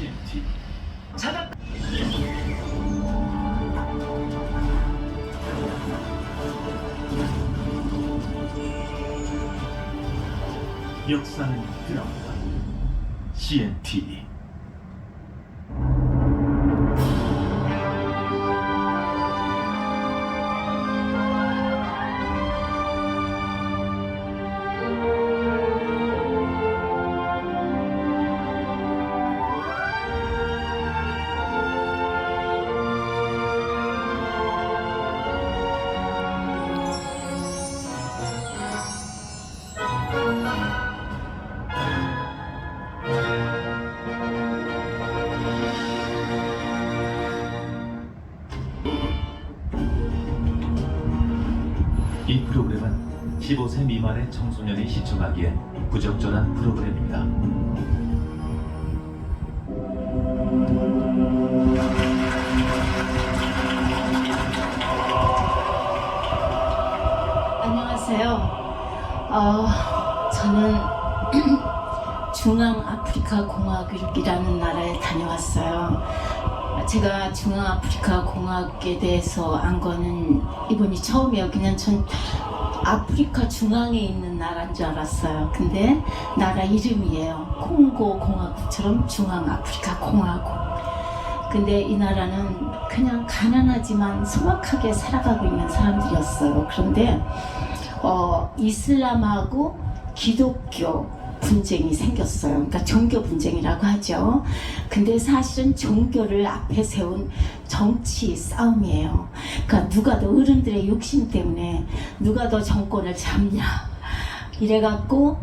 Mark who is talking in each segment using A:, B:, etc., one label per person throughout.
A: CNT.
B: 찾았다.
A: 역사는 드라마다. CNT. 이 프로그램은 15세 미만의 청소년이 시청하기에 부적절한 프로그램입니다.
C: 안녕하세요. 저는 중앙아프리카 공화국이라는 나라에 다녀왔어요. 제가 중앙아프리카 공화국에 대해서 안 거는 이번이 처음이에요. 그냥 전 아프리카 중앙에 있는 나라인 줄 알았어요. 근데 나라 이름이에요. 콩고 공화국처럼 중앙아프리카 공화국. 근데 이 나라는 그냥 가난하지만 소박하게 살아가고 있는 사람들이었어요. 그런데 이슬람하고 기독교 분쟁이 생겼어요. 그러니까 종교 분쟁이라고 하죠. 근데 사실은 종교를 앞에 세운 정치 싸움이에요. 그러니까 누가 더 어른들의 욕심 때문에 누가 더 정권을 잡냐 이래갖고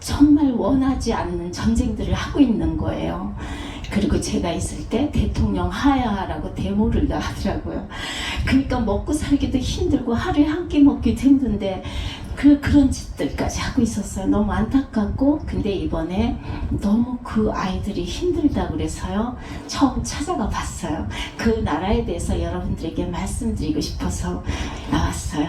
C: 정말 원하지 않는 전쟁들을 하고 있는 거예요. 그리고 제가 있을 때 대통령 하야라고 데모를 하더라고요. 그러니까 먹고 살기도 힘들고 하루에 한 끼 먹기도 힘든데 그런 짓들까지 하고 있었어요. 너무 안타깝고. 근데 이번에 너무 그 아이들이 힘들다 그래서요 처음 찾아가 봤어요. 그 나라에 대해서 여러분들에게 말씀드리고 싶어서 나왔어요.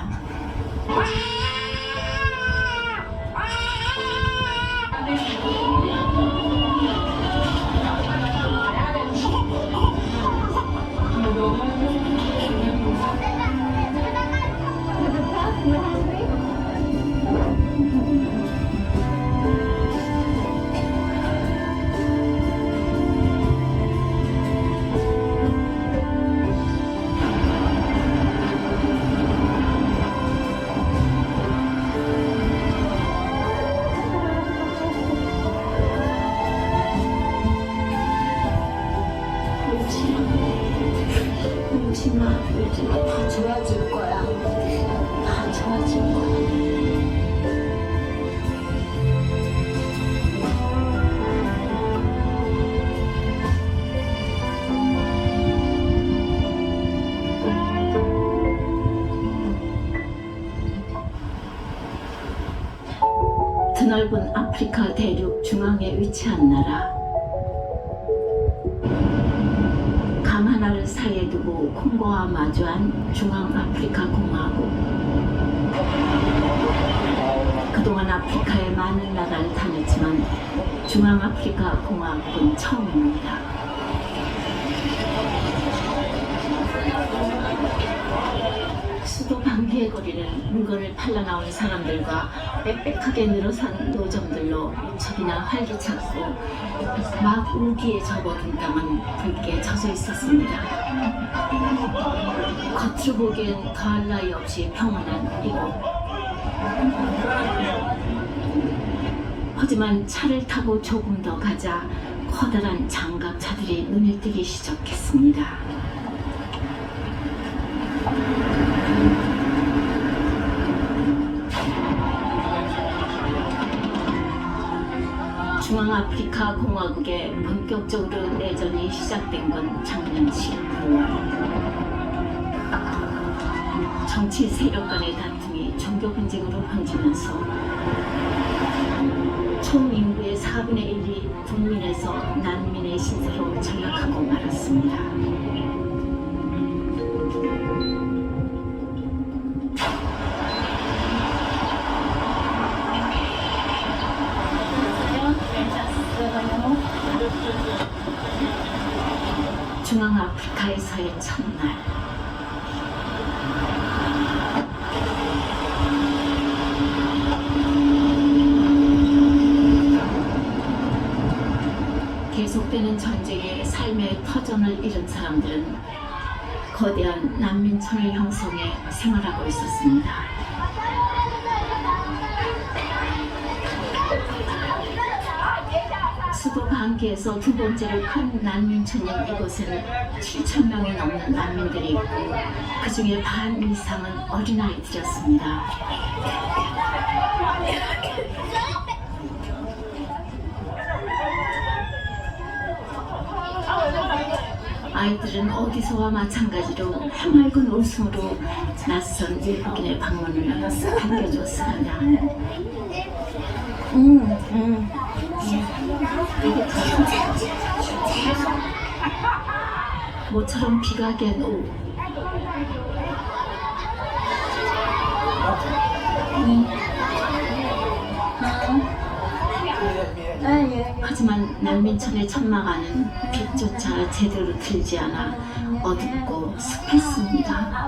C: 울지마, 다 좋아질 거야. 다 좋아질 거야. 드넓은 아프리카 대륙 중앙에 위치한 나라. 강 하나를 사이에 두고 콩고와 마주한 중앙아프리카 공화국. 그동안 아프리카의 많은 나라를 다녔지만 중앙아프리카 공화국은 처음입니다. 수도 방비의 거리는 물건을 팔러 나온 사람들과 빽빽하게 늘어선 노점들로 인적이나 활기찼고 막 우기에 접어든 땅은 붉게 젖어 있었습니다. 겉으로 보기엔 더할 나위 없이 평온한 이곳. 하지만 차를 타고 조금 더 가자 커다란 장갑차들이 눈에 띄기 시작했습니다. 중앙아프리카 공화국에 본격적으로 내전이 시작된 건 작년 12월. 정치 세력 간의 다툼이 종교 분쟁으로 번지면서 총 인구의 4분의 1이 국민에서 난민의 신세로 전락하고 말았습니다. 중앙아프리카에서의 첫날. 계속되는 전쟁에 삶의 터전을 잃은 사람들은 거대한 난민촌을 형성해 생활하고 있었습니다. 수도 반기에서 두 번째로 큰 난민촌인 이곳에는 7,000명이 넘는 난민들이 있고 그 중에 반 이상은 어린아이들이었습니다. 아이들은 어디서와 마찬가지로 해맑은 웃음으로 낯선 외국인의 방문을 반겨줬습니다. 모처럼 비가 갠 오후. 하지만 난민촌의 천막안은 빛조차 제대로 들지 않아 어둡고 습했습니다.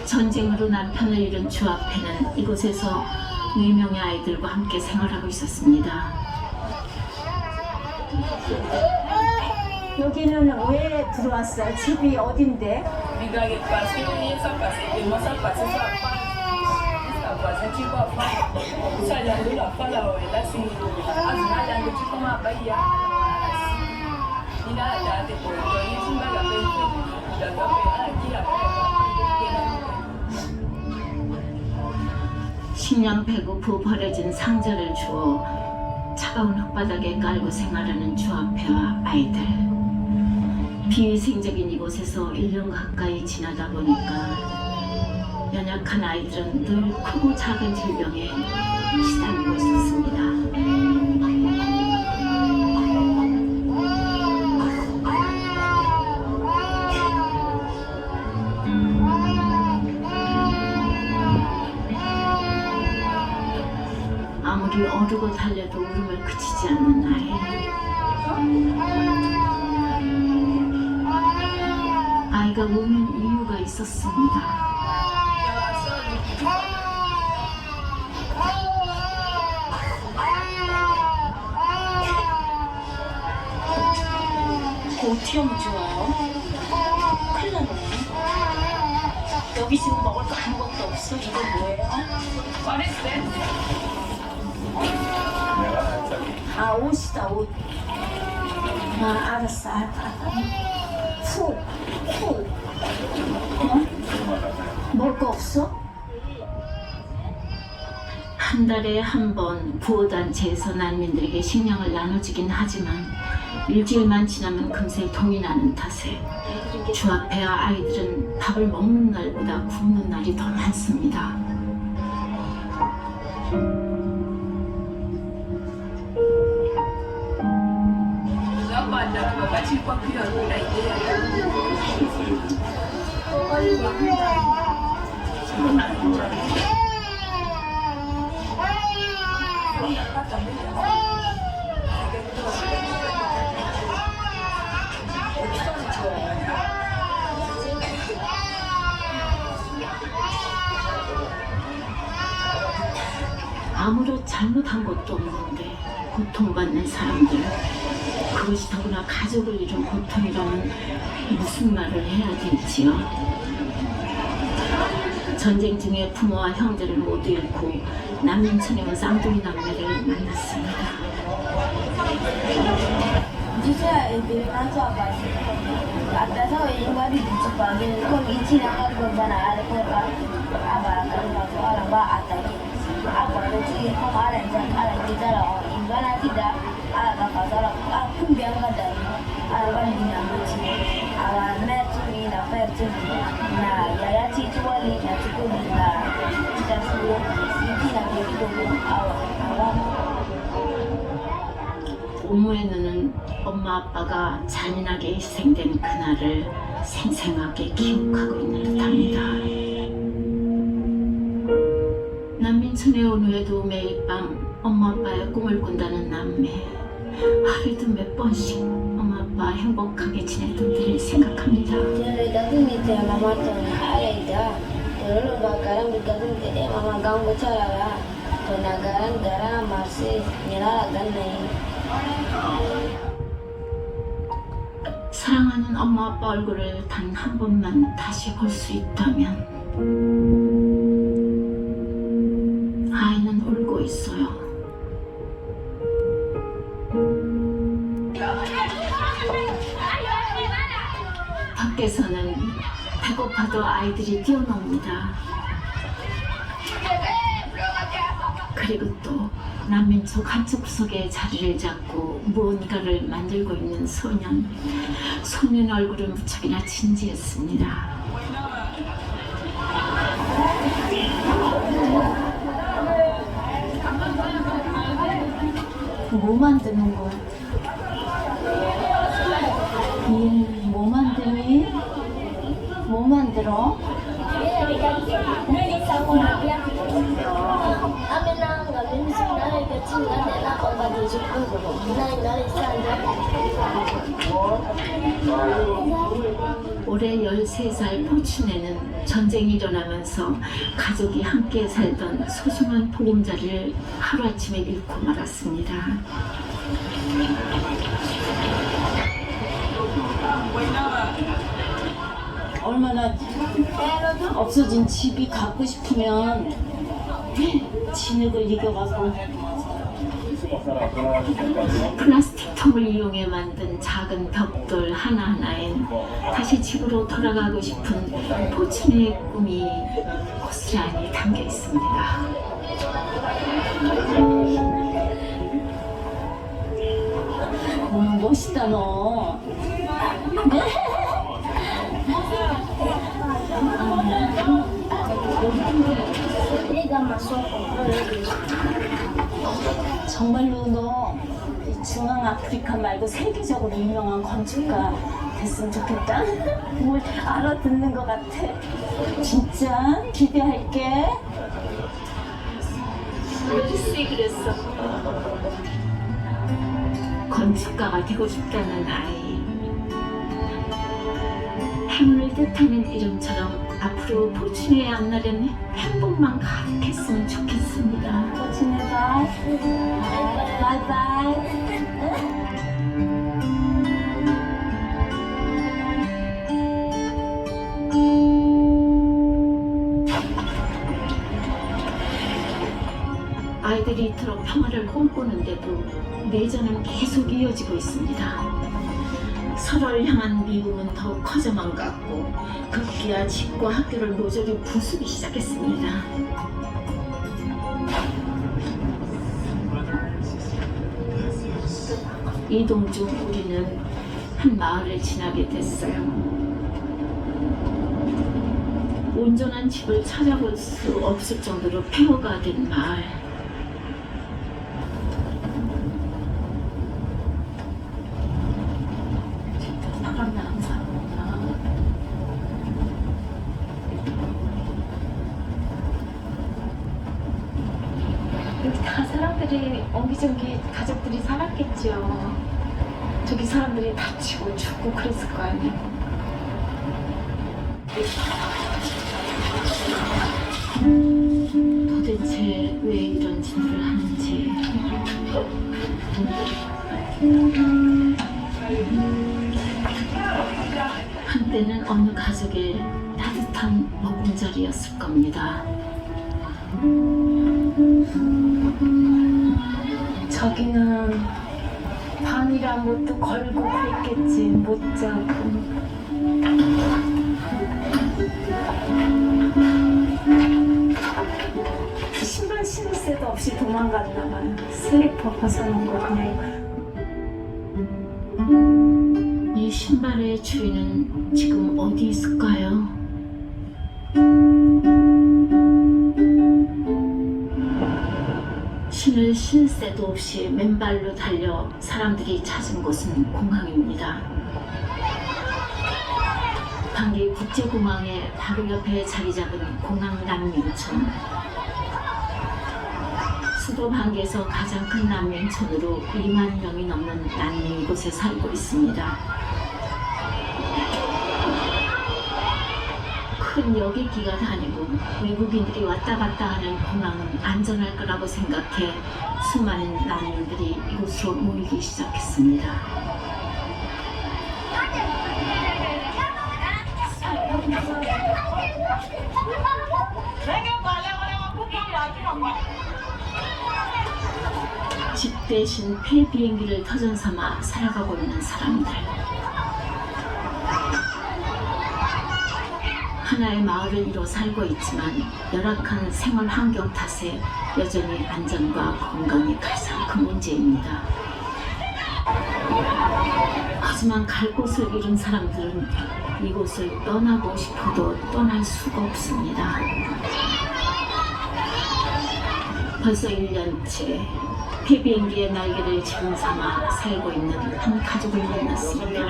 C: 전쟁으로 남편을 잃은 주 앞에는 이곳에서 4명의 아이들과 함께 생활하고 있었습니다.
B: 여기는 왜 들어왔어요? 집이 어딘데?
C: 식량 배고프 버려진 상자를 주워 차가운 흙바닥에 깔고 생활하는 주 앞에와 아이들. 비위생적인 이곳에서 1년 가까이 지나다 보니까 연약한 아이들은 늘 크고 작은 질병에 시달리고 있었습니다. 아무리 어르고 달려도 울음을 그치지 않는 아이. 아이가 우는 이유가 있었습니다.
B: 어떻게 하면 좋아요? 큰일 났네. 여기 지금 먹을 거 아무것도 없어. 이거 뭐예요? 아, 옷이다, 옷. 아, 알았어. 푹. 먹을 거 없어?
C: 한 달에 한 번 구호단체에서 난민들에게 식량을 나눠주긴 하지만 일주일만 지나면 금세 동이 나는 탓에 주 앞에와 아이들은 밥을 먹는 날보다 굶는 날이 더 많습니다. 아무런 잘못한 것도 없는데 고통받는 사람들, 그것이 더구나 가족을 잃은 고통이라면 무슨 말을 해야 될지요. 전쟁 중에 부모와 형제를 모두 잃고 난민촌에 온 쌍둥이 남매를 만났습니다. 오모의 눈은 엄마 아빠가 잔인하게 희생된 그날을 생생하게 기억하고 있는 듯합니다. 난민촌 인천에 온 후에도 매일 밤 엄마 아빠의 꿈을 꾼다는 남매. 하루에도 몇 번씩 엄마 아빠 행복하게 지내던 때를 생각합니다. 사랑하는 엄마 아빠 얼굴을 단 한 번만 다시 볼 수 있다면 아이는 울고 있어요. 밖에서는 배고파도 아이들이 뛰어놉니다. 그리고 또 난민석 한쪽 구석에 자리를 잡고 무언가를 만들고 있는 소년. 소년 얼굴은 무척이나 진지했습니다. 뭐 만드는 거야? 뭐 만드니? 뭐 만들어? 올해 13살 포춘에는 전쟁이 일어나면서 가족이 함께 살던 소중한 보금자리를 하루아침에 잃고 말았습니다. 얼마나 없어진 집이 갖고 싶으면 진흙을 이겨갖고 플라스틱 통을 이용해 만든 작은 벽돌 하나하나엔 다시 집으로 돌아가고 싶은 포춘의 꿈이 고스란히 담겨 있습니다. 멋있다 너. 정말로 너 중앙 아프리카 말고 세계적으로 유명한 건축가 됐으면 좋겠다. 뭘 알아듣는 것 같아. 진짜 기대할게. 글쎄 그랬어. 건축가가 되고 싶다는 아이. 행운을 뜻하는 이름처럼 앞으로 포춘의 앞날엔 행복만 가득했으면 좋겠습니다. 포춘의 바이바이. 아이들이 이토록 평화를 꿈꾸는데도 내전은 계속 이어지고 있습니다. 서로를 향한 미움은 더욱 커져만 갔고 급기야 집과 학교를 모조리 부수기 시작했습니다. 이동 중 우리는 한 마을을 지나게 됐어요. 온전한 집을 찾아볼 수 없을 정도로 폐허가 된 마을. 여기 다 사람들이 옹기종기 가족들이 살았겠죠. 저기 사람들이 다치고 죽고 그랬을 거 아니에요. 도대체 왜 이런 짓을 하는지. 한때는 어느 가족의 따뜻한 보금자리였을 겁니다. 저기는 밤이란 뭣도 걸고 그랬겠지. 못 자고. 신발 신을 새도 없이 도망갔나 봐요. 슬리퍼 벗어놓은 거 그냥. 이 신발의 주인은 지금 어디 있을까요? 신을 신을 새도 없이 맨발로 달려 사람들이 찾은 곳은 공항입니다. 방기 국제공항의 바로 옆에 자리 잡은 공항 난민촌. 수도 반기에서 가장 큰 난민촌으로 2만 명이 넘는 난민이 이곳에 살고 있습니다. 큰 여객기가 다니고 외국인들이 왔다 갔다 하는 공항은 안전할 거라고 생각해 수많은 난민들이 이곳으로 모이기 시작했습니다. 집 대신 폐 비행기를 터전 삼아 살아가고 있는 사람들. 하나의 마을을 이뤄 살고 있지만 열악한 생활 환경 탓에 여전히 안전과 건강이 가장 큰 문제입니다. 하지만 갈 곳을 잃은 사람들은 이곳을 떠나고 싶어도 떠날 수가 없습니다. 벌써 1년째 폐비행기의 날개를 지름 삼아 살고 있는 한 가족을 만났습니다.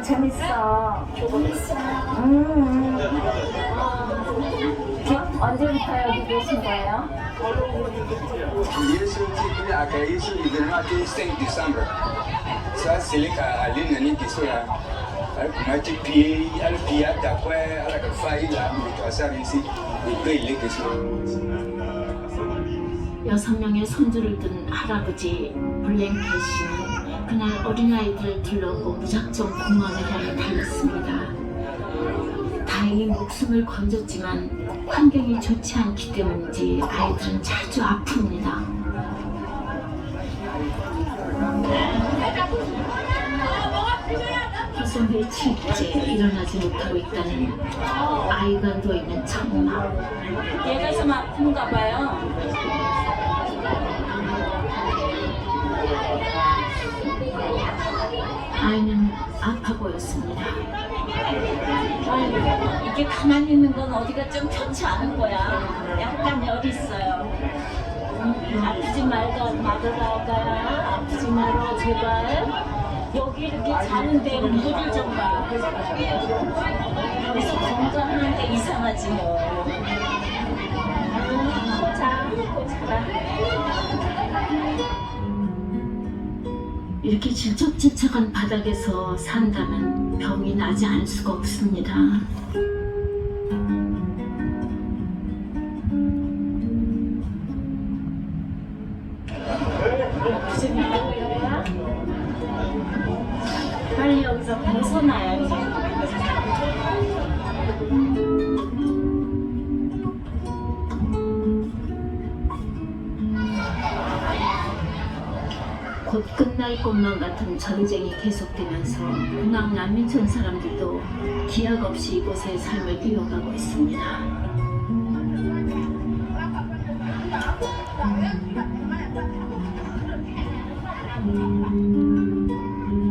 D: 재밌어. 언제부터 여기 계신 거예요?
E: Yesu ti aka Yesu ibirma ti 5 December. Sa silika alina ni kisoya. Al kuma ti pie al pia ta kwa ala ka fai la mi to asari si ipe ile kiso.
C: 6명의 손주를 둔 할아버지 블랭켓 씨는 그날 어린아이들을 둘러고 무작정 공항을 향해 달렸습니다. 다행히 목숨을 건졌지만 환경이 좋지 않기 때문인지 아이들은 자주 아픕니다. 벌써 며칠째 일어나지 못하고 있다는 아이가 누워있는 천마.
B: 얘가 좀 아픈가 봐요.
C: 아이는 아파 보였습니다.
B: 이게 가만히 있는 건 어디가 좀 편치 않은 거야. 약간 열이 있어요. 아프지 말아가야. 아프지 말아 제발. 여기 이렇게 자는데 물을 좀 봐. 그래서 건강한데 이상하지 뭐. 코 자라.
C: 이렇게 질척질척한 바닥에서 산다면 병이 나지 않을 수가 없습니다.
B: 아프지 말아요. 빨리 여기서 벗어나야지.
C: 곧 끝날 것만 같은 전쟁이 계속되면서 공항 난민촌 사람들도 기약 없이 이곳의 삶을 이어가고 있습니다.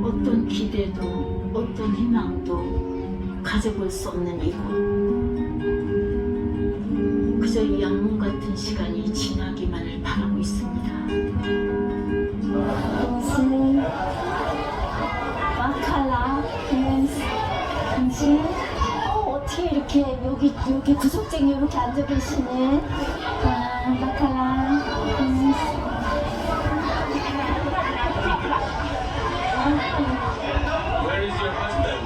C: 어떤 기대도 어떤 희망도 가져볼 수 없는 이곳. 그저 이 악몽 같은 시간이 지나기만을 바라고 있습니다.
D: 마칼라, 당신 어떻게 이렇게 여기 구석쟁이 이렇게 앉아 계시네. 마칼라,
E: Where is your husband?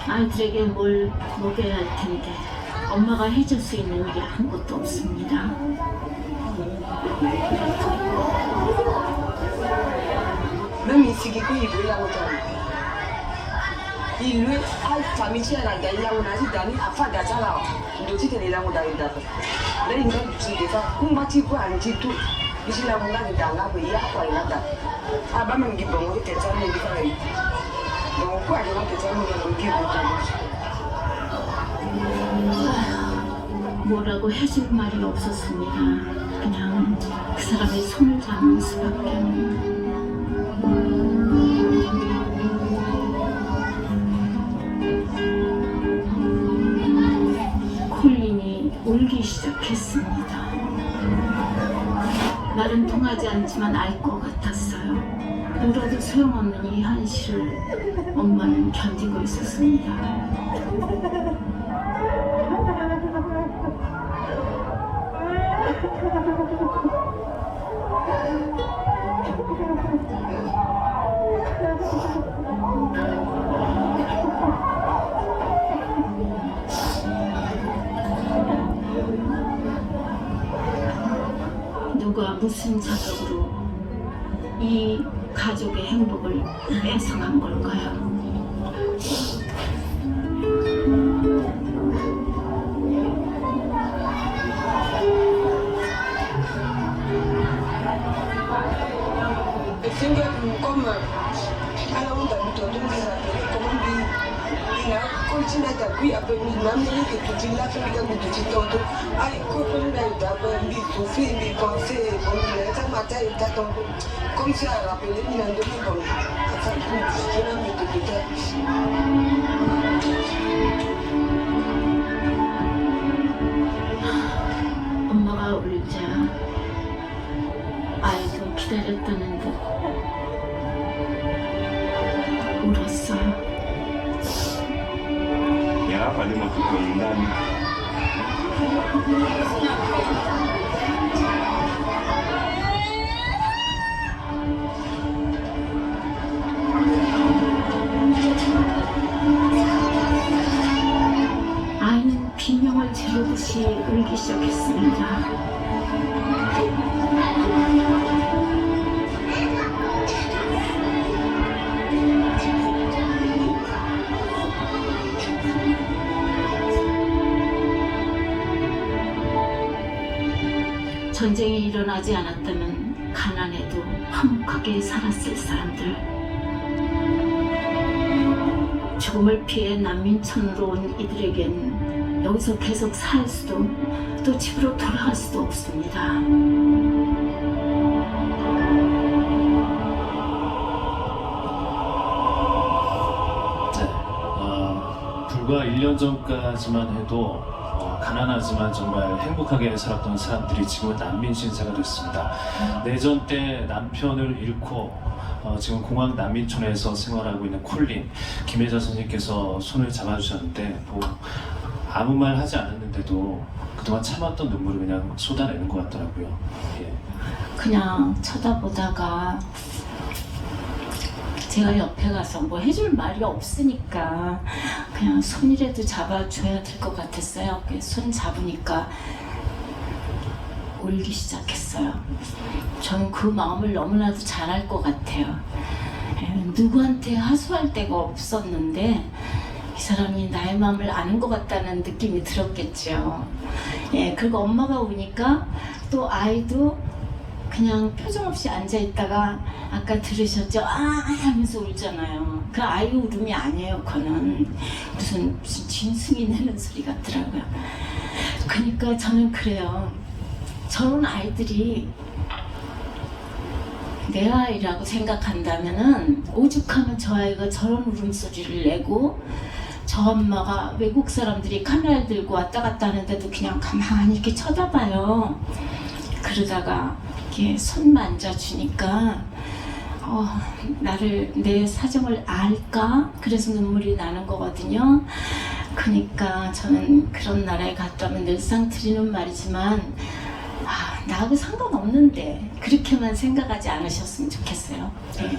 C: 아이들에게 뭘 먹여야 할 텐데 엄마가 해줄 수 있는 일이 아무것도 없습니다.
F: Même ici, qui est de la hauteur. Il lui a famille à la gaïa, on a dit d'aller à faire des salades. Il dit que les gens ont d'aller d'abord. Là, il m'a dit que ça, on va dire quoi, on dit tout. Ici, là, on a dit dans la gaïa, quoi, il a dit. Ah, bah, même, il va me dire que ça, il va faire. Donc, quoi, il va me dire que ça, il va faire.
C: 뭐라고 해줄 말이 없었습니다. 그냥 그 사람의 손을 잡는 수밖에. 콜린이 울기 시작했습니다. 말을 말은 통하지 않지만 알 것 같았어요. 울어도 소용없는 이 현실을 엄마는 견디고 있었습니다. 누가 무슨 자격으로 이 가족의 행복을 뺏어간 걸까요?
F: Finger comme à la honte d'habitude, on les appelle comment dire. Il a continué à appuyer après lui, même que tout il a fait comme tout tonto. Aïe, comment il a eu d'abord lui souffrir, lui penser, bon, ça matin il t'a tombé. Comme si à rappeler, il a donné comme ça, je l'ai mis de côté.
C: 엄마가 울자 아이도 기다렸다는 듯 울었어요.
G: Ya faɗi mafi ndani.
C: 아이는 비명을 지르듯이 울기 시작했습니다. 전쟁이 일어나지 않았다면 가난해도 화목하게 살았을 사람들. 죽음을 피해 난민촌으로 온 이들에겐 여기서 계속 살 수도 또 집으로 돌아갈 수도 없습니다.
A: 불과 1년 전까지만 해도 가난하지만 정말 행복하게 살았던 사람들이 지금은 난민 신세가 됐습니다. 내전 때 남편을 잃고 지금 공항 난민촌에서 생활하고 있는 콜린 김혜자 선생님께서 손을 잡아주셨는데 뭐 아무 말 하지 않았는데도 그동안 참았던 눈물을 그냥 쏟아내는 것 같더라고요. 예.
C: 그냥 쳐다보다가 제가 옆에 가서 뭐 해줄 말이 없으니까 그냥 손이라도 잡아줘야 될 것 같았어요. 손 잡으니까 울기 시작했어요. 저는 그 마음을 너무나도 잘 알 것 같아요. 누구한테 하소할 데가 없었는데 이 사람이 나의 마음을 아는 것 같다는 느낌이 들었겠죠. 예, 그리고 엄마가 우니까 또 아이도 그냥 표정 없이 앉아있다가 아까 들으셨죠? 아 하면서 울잖아요. 그 아이 울음이 아니에요. 그거는 무슨 짐승이 내는 소리 같더라고요. 그러니까 저는 그래요. 저런 아이들이 내 아이라고 생각한다면은 오죽하면 저 아이가 저런 울음소리를 내고 저 엄마가 외국 사람들이 카메라 들고 왔다 갔다 하는데도 그냥 가만히 이렇게 쳐다봐요. 그러다가 이렇게 손 만져주니까 나를 내 사정을 알까? 그래서 눈물이 나는 거거든요. 그러니까 저는 그런 나라에 갔다면 늘상 드리는 말이지만 나하고 상관없는데 그렇게만 생각하지 않으셨으면 좋겠어요. 네.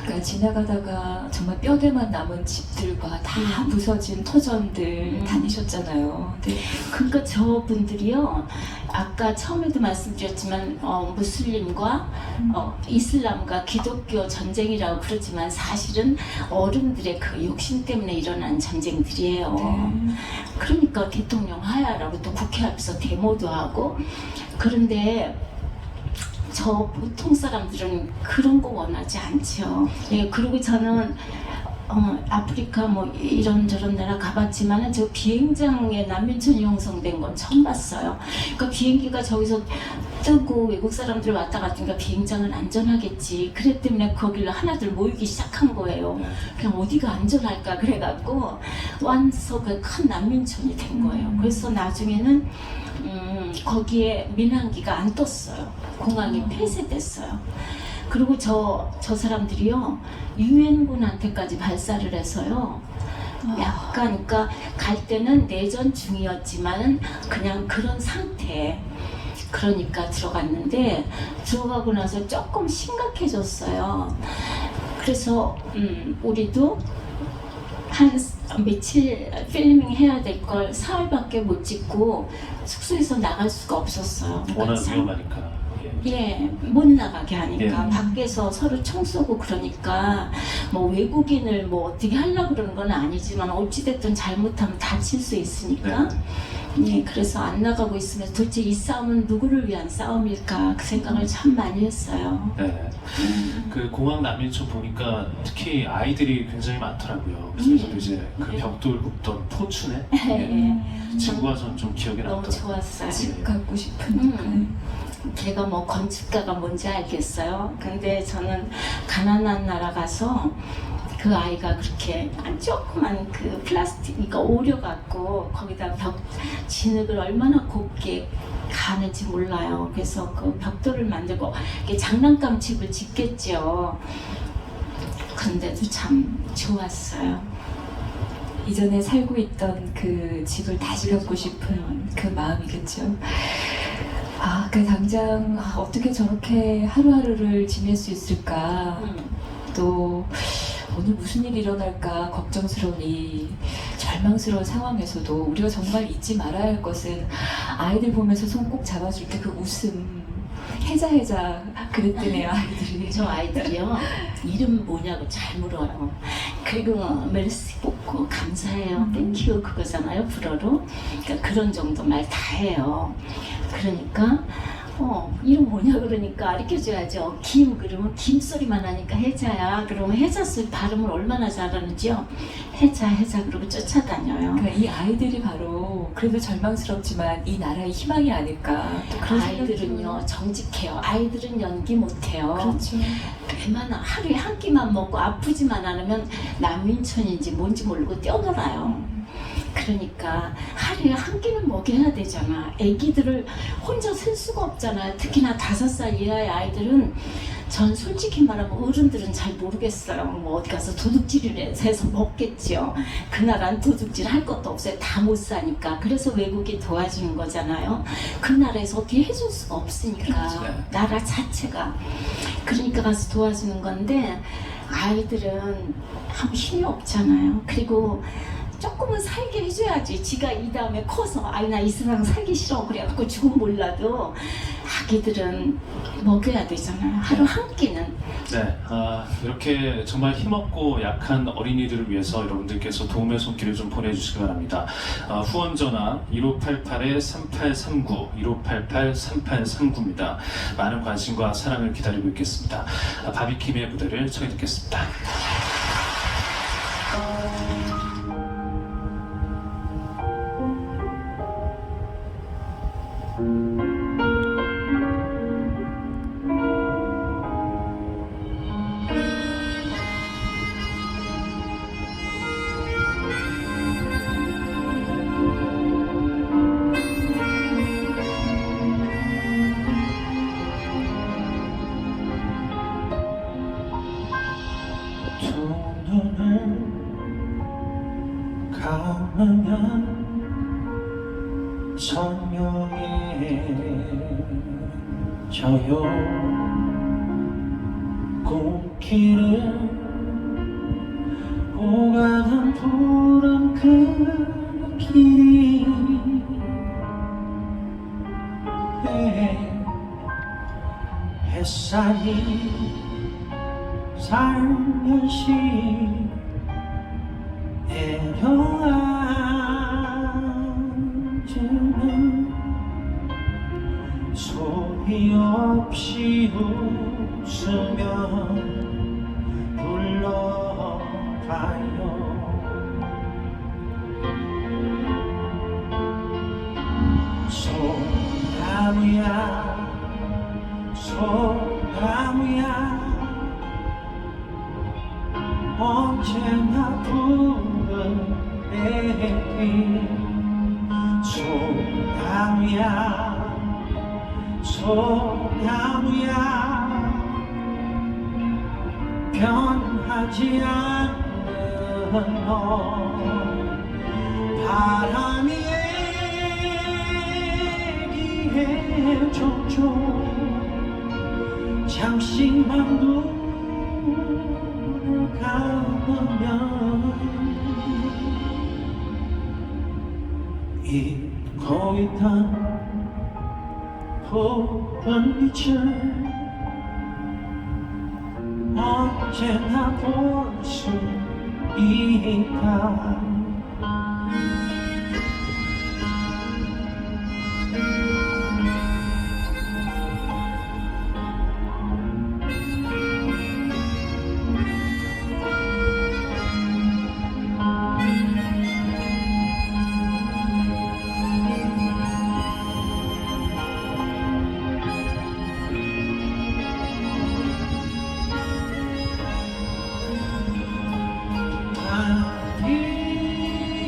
H: 그러니까 지나가다가 정말 뼈대만 남은 집들과 다 부서진 터전들 다니셨잖아요. 네.
C: 그러니까 저분들이요, 아까 처음에도 말씀드렸지만 무슬림과 이슬람과 기독교 전쟁이라고 그러지만 사실은 어른들의 그 욕심 때문에 일어난 전쟁들이에요.
H: 네.
C: 그러니까 대통령 하야라고 또 국회 앞에서 데모도 하고. 그런데 저 보통 사람들은 그런 거 원하지 않죠. 예, 그리고 저는 아프리카 뭐 이런저런 나라 가봤지만은 저 비행장에 난민촌이 형성된 건 처음 봤어요. 그러니까 비행기가 저기서 뜨고 외국 사람들 왔다 갔으니까 비행장은 안전하겠지. 그랬 때문에 거기를 하나둘 모이기 시작한 거예요. 그냥 어디가 안전할까 그래갖고 완서 그 큰 난민촌이 된 거예요. 그래서 나중에는 거기에 민항기가 안 떴어요. 공항이 폐쇄됐어요. 그리고 저 사람들이요 유엔군한테까지 발사를 해서요. 약간 그러니까 갈 때는 내전 중이었지만 그냥 그런 상태. 그러니까 들어갔는데 들어가고 나서 조금 심각해졌어요. 그래서 우리도 한 며칠 필리밍 해야 될 걸 사흘밖에 못 찍고 숙소에서 나갈 수가 없었어요.
A: 워낙 위험하니까.
C: 예, 못 나가게 하니까
A: 예.
C: 밖에서 서로 총 쏘고 그러니까 뭐 외국인을 뭐 어떻게 하려고 그러는 건 아니지만 어찌됐든 잘못하면 다칠 수 있으니까 예, 그래서 안 나가고 있으면서 도대체 이 싸움은 누구를 위한 싸움일까 그 생각을 참 많이 했어요.
A: 네. 그 공항 난민촌 보니까 특히 아이들이 굉장히 많더라고요. 그래서 저도 이제 그 벽돌 굽던 포춘에
C: 예.
A: 친구가 전 좀 기억에
C: 너무
A: 남더라고요.
C: 좋았어요.
H: 집 갖고 싶은
C: 제가 뭐 건축가가 뭔지 알겠어요. 근데 저는 가난한 나라 가서 그 아이가 그렇게 조그만 그 플라스틱 이거 오려 갖고 거기다 벽 진흙을 얼마나 곱게 가는지 몰라요. 그래서 그 벽돌을 만들고 이게 장난감 집을 짓겠죠. 근데도 참 좋았어요.
H: 이전에 살고 있던 그 집을 다시 갖고 싶은 그 마음이겠죠. 그 당장 어떻게 저렇게 하루하루를 지낼 수 있을까, 또 오늘 무슨 일이 일어날까 걱정스러운 이 절망스러운 상황에서도 우리가 정말 잊지 말아야 할 것은 아이들 보면서 손 꼭 잡아줄 때 그 웃음, 해자 그랬더네요. 아이들이.
C: 저 아이들이요 이름 뭐냐고 잘 물어요. 그리고 멜시 beaucoup 감사해요, 땡큐 그거잖아요 불어로. 그러니까 그런 정도 말 다 해요. 그러니까 이름 뭐냐 그러니까 가르쳐줘야죠. 김 그러면 김 소리만 하니까 해자야. 그러면 해자 소리 발음을 얼마나 잘하는지요. 해자 그러고 쫓아다녀요.
H: 그러니까 이 아이들이 바로 그래도 절망스럽지만 이 나라의 희망이 아닐까. 또 그런
C: 아이들은요 정직해요. 아이들은 연기 못해요.
H: 그렇죠.
C: 웬만한 하루에 한 끼만 먹고 아프지만 않으면 난민촌인지 뭔지 모르고 뛰어놀아요. 그러니까 하루에 한 끼는 먹여야 되잖아. 애기들을 혼자 쓸 수가 없잖아요. 특히나 5살 이하의 아이들은 전 솔직히 말하면 어른들은 잘 모르겠어요. 뭐 어디 가서 도둑질을 해서 먹겠죠. 그 나라는 도둑질 할 것도 없어요. 다 못 사니까. 그래서 외국이 도와주는 거잖아요. 그 나라에서 어떻게 해줄 수가 없으니까. 나라 자체가. 그러니까 가서 도와주는 건데 아이들은 아무 힘이 없잖아요. 그리고 조금은 살게 해줘야지. 지가 이 다음에 커서 나 이 세상 살기 싫어 그래갖고 죽은 몰라도 아기들은 먹여야 되잖아요. 하루 한 끼는.
A: 네, 이렇게 정말 힘없고 약한 어린이들을 위해서 여러분들께서 도움의 손길을 좀 보내주시기 바랍니다. 후원 전화 1588-3839, 1588-3839입니다. 많은 관심과 사랑을 기다리고 있겠습니다. 바비킴의 무대를 청해 듣겠습니다.
I: 두 눈을 감으면 선명해져요. 꽃길을 오가는 푸른 그 길이 햇살이 살며시 내려앉으면 소리 없이 웃으며 불러봐요. 언제나 부른 내빛 소나무야 소나무야 변하지 않는 너 바람이 얘기해줘줘 잠시만 눈을 감으면 잊고 있던 푸른 빛을 언제나 볼 수 있다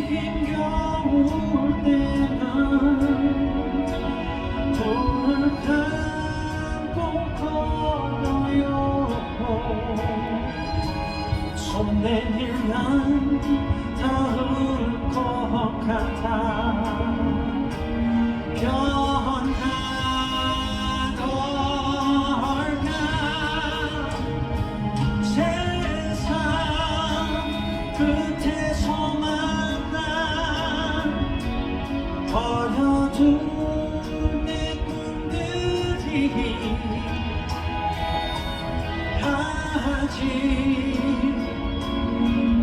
I: 힘겨울 때는 손을 감고 걸어요 손 내밀면 닿을 것 같아 변하걸까 세상 끝에서 만난 버려둔 내 꿈들이 아직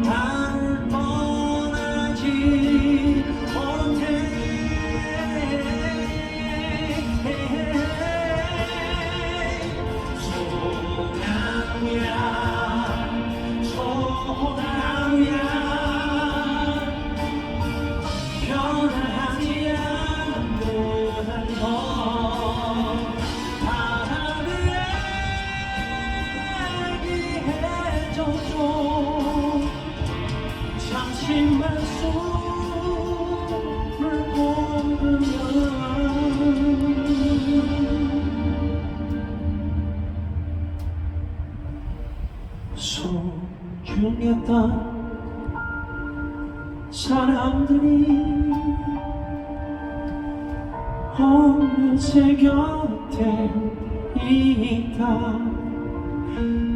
I: 나를 떠나지 못해 소나무야 소나무야 변하지 않는 너 바람을 얘기해줘줘 잠시만 숨을 고르면 소중했던 사람들이 어느새 곁에 있다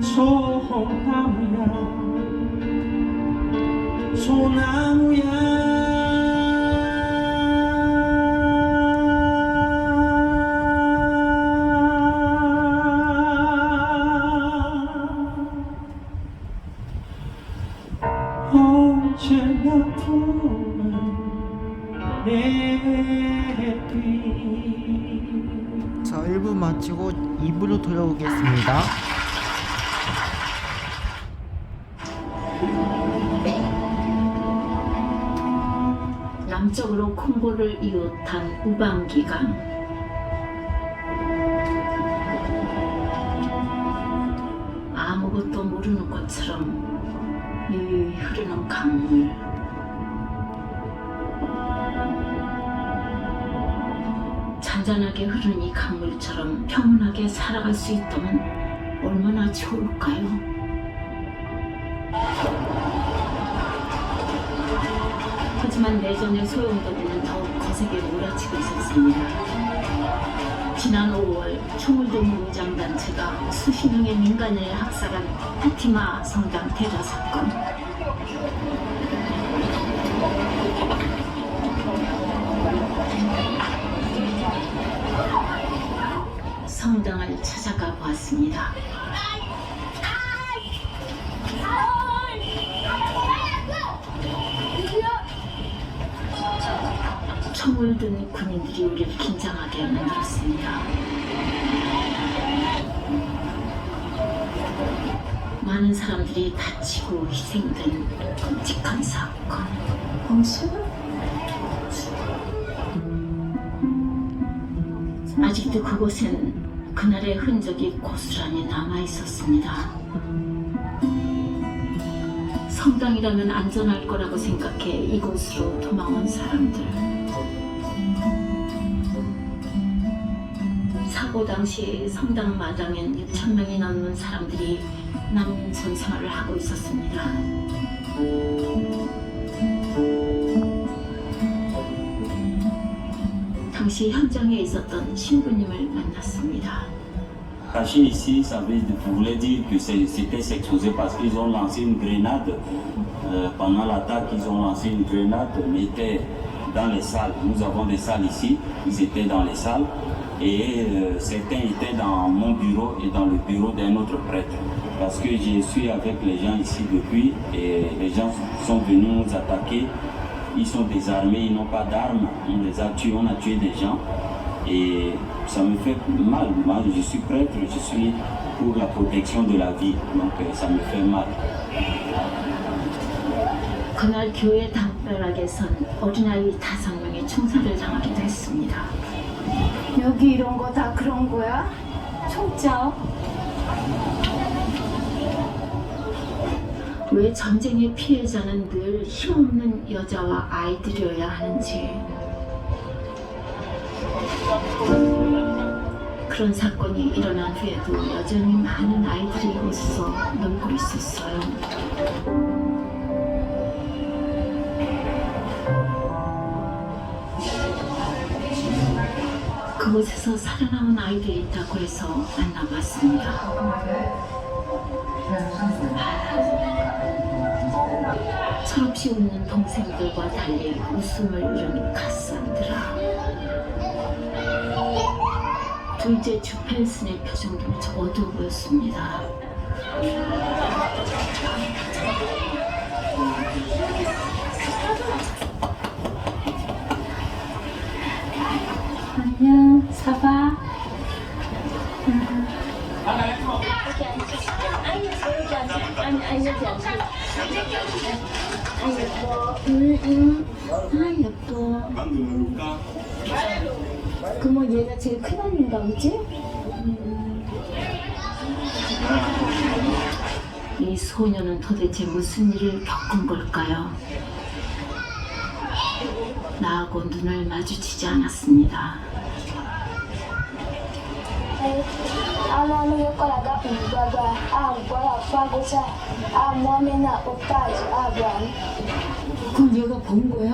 I: 소나무야 소나무야 언제나 푸른 내빛
J: 자, 1부 마치고 2부로 돌아오겠습니다.
C: 남쪽으로 콩고를 이웃한 우방기강 아무것도 모르는 것처럼 유유히 흐르는 강물 잔잔하게 흐르는 이 강물처럼 평온하게 살아갈 수 있다면 얼마나 좋을까요? 하지만 내전의 소용돌이는 더욱 거세게 몰아치고 있었습니다. 지난 5월 총을든 무장단체가 수십 명의 민간인을 학살한 파티마 성당 테러 사건. 성당을 찾아가 보았습니다. 총을 든 군인들이 우리를 긴장하게 만들었습니다. 많은 사람들이 다치고 희생된 끔찍한 사건. 아직도 그곳엔 그날의 흔적이 고스란히 남아 있었습니다. 성당이라면 안전할 거라고 생각해 이곳으로 도망온 사람들. 사고 당시 성당 마당엔 6,000명이 넘는 사람들이 난민 전생활을 하고 있었습니다. 당시 현장에 있었던 신부님을 만났습니다.
K: Caché ici, ça voulait dire que c'était s'exposer parce qu'ils ont lancé une grenade. Pendant l'attaque, ils ont lancé une grenade, mais étaient dans les salles. Nous avons des salles ici, ils étaient dans les salles. Et certains étaient dans mon bureau et dans le bureau d'un autre prêtre. Parce que je suis avec les gens ici depuis et les gens sont venus nous attaquer. Ils sont désarmés, ils n'ont pas d'armes, on les a tués, on a tué des gens. Et ça me fait mal. Moi, je suis prêtre, je suis pour la protection de la vie. Donc ça me fait mal.
C: 그날 교회 담벼락에선 어린아이 5명이 총살을 당하기도 했습니다. 여기 이런 거 다 그런 거야? 총적? 왜 전쟁의 피해자는 늘 힘없는 여자와 아이들이어야 하는지. 그런 사건이 일어난 후에도 여전히 많은 아이들이 이곳에서 놀고 있었어요. 그곳에서 살아남은 아이들이 있다고 해서 만나봤습니다. 철없이 웃는 동생들과 달리 웃음을 잃은 카산드라. 둘째 주펜슨의 표정도 어두워 보였습니다.
D: 안녕, 사바.
C: 예뻐.
D: 그뭐 얘가 제일 큰 언니인가 보지?
C: 이 소녀는 도대체 무슨 일을 겪은 걸까요? 나하고 눈을 마주치지 않았습니다. 그럼 얘가 본 거야?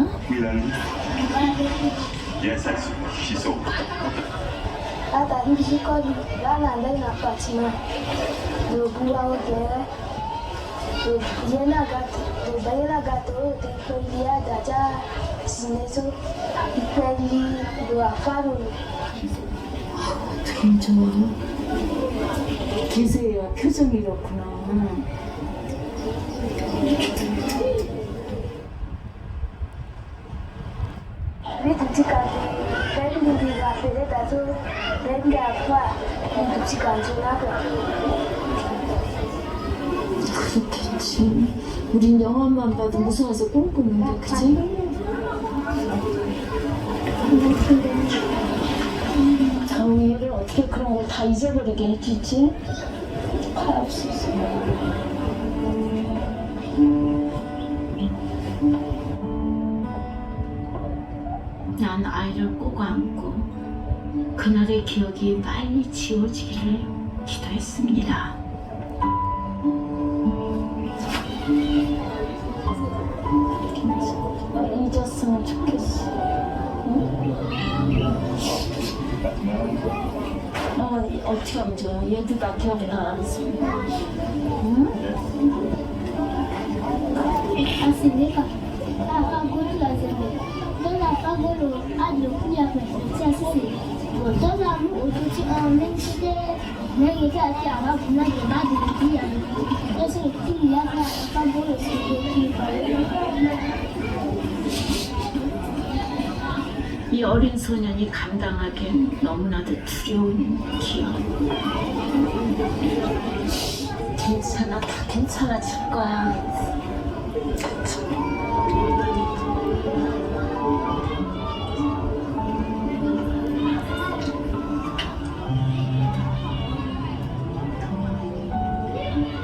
G: Yes, she's so.
C: 어떻게 저 기세야 표정이 이렇구나. 그렇겠지. 우린 영화만 봐도 무서워서 꿈꾸는데, 그치? 장미를 어떻게 그런 걸 다 잊어버리게 해주지? 하옵소서. 난 아이를 꼭 안고 그날의 기억이 빨리 지워지기를 기도했습니다. 잊었으면 좋겠어. 어떻게 하면 좋아? 얘도 다 기억이 나서. 응?
D: Asilika afagolo lazima dola afagolo adlo kuja kusia sisi dola ututi nexte nege kati anga kuna jemadi dia yesu kiti yaka afagolo sisi
C: 이 어린 소년이 감당하기엔 너무나도 두려운 기억. 괜찮아, 다 괜찮아질 거야.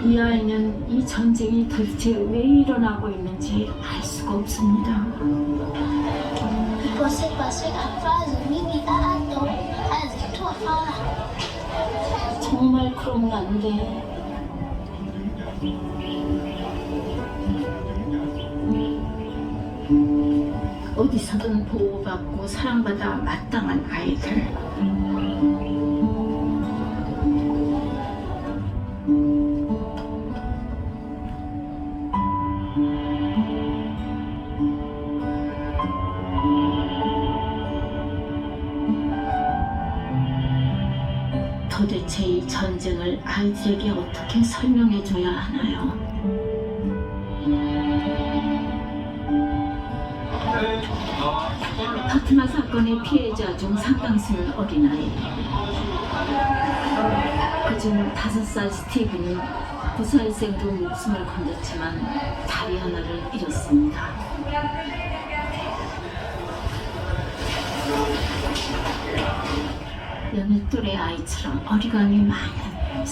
C: 이 이 아이는 이 전쟁이 도대체 왜 일어나고 있는지 알 수가 없습니다.
D: Còn sẽ và sẽ áp phá rồi những tối dịch thuốc phá.
C: 정말 그러면 안 돼. 어디서든 보호받고 사랑받아 마땅한 아이들. 도대체 이 전쟁을 아이들에게 어떻게 설명해줘야 하나요? 파트마 사건의 피해자 중 상당수는 어린아이. 그중 5살 스티븐은 부사일생도 목숨을 건졌지만 다리 하나를 잃었습니다. 여느 또래 아이처럼 어리광이 많은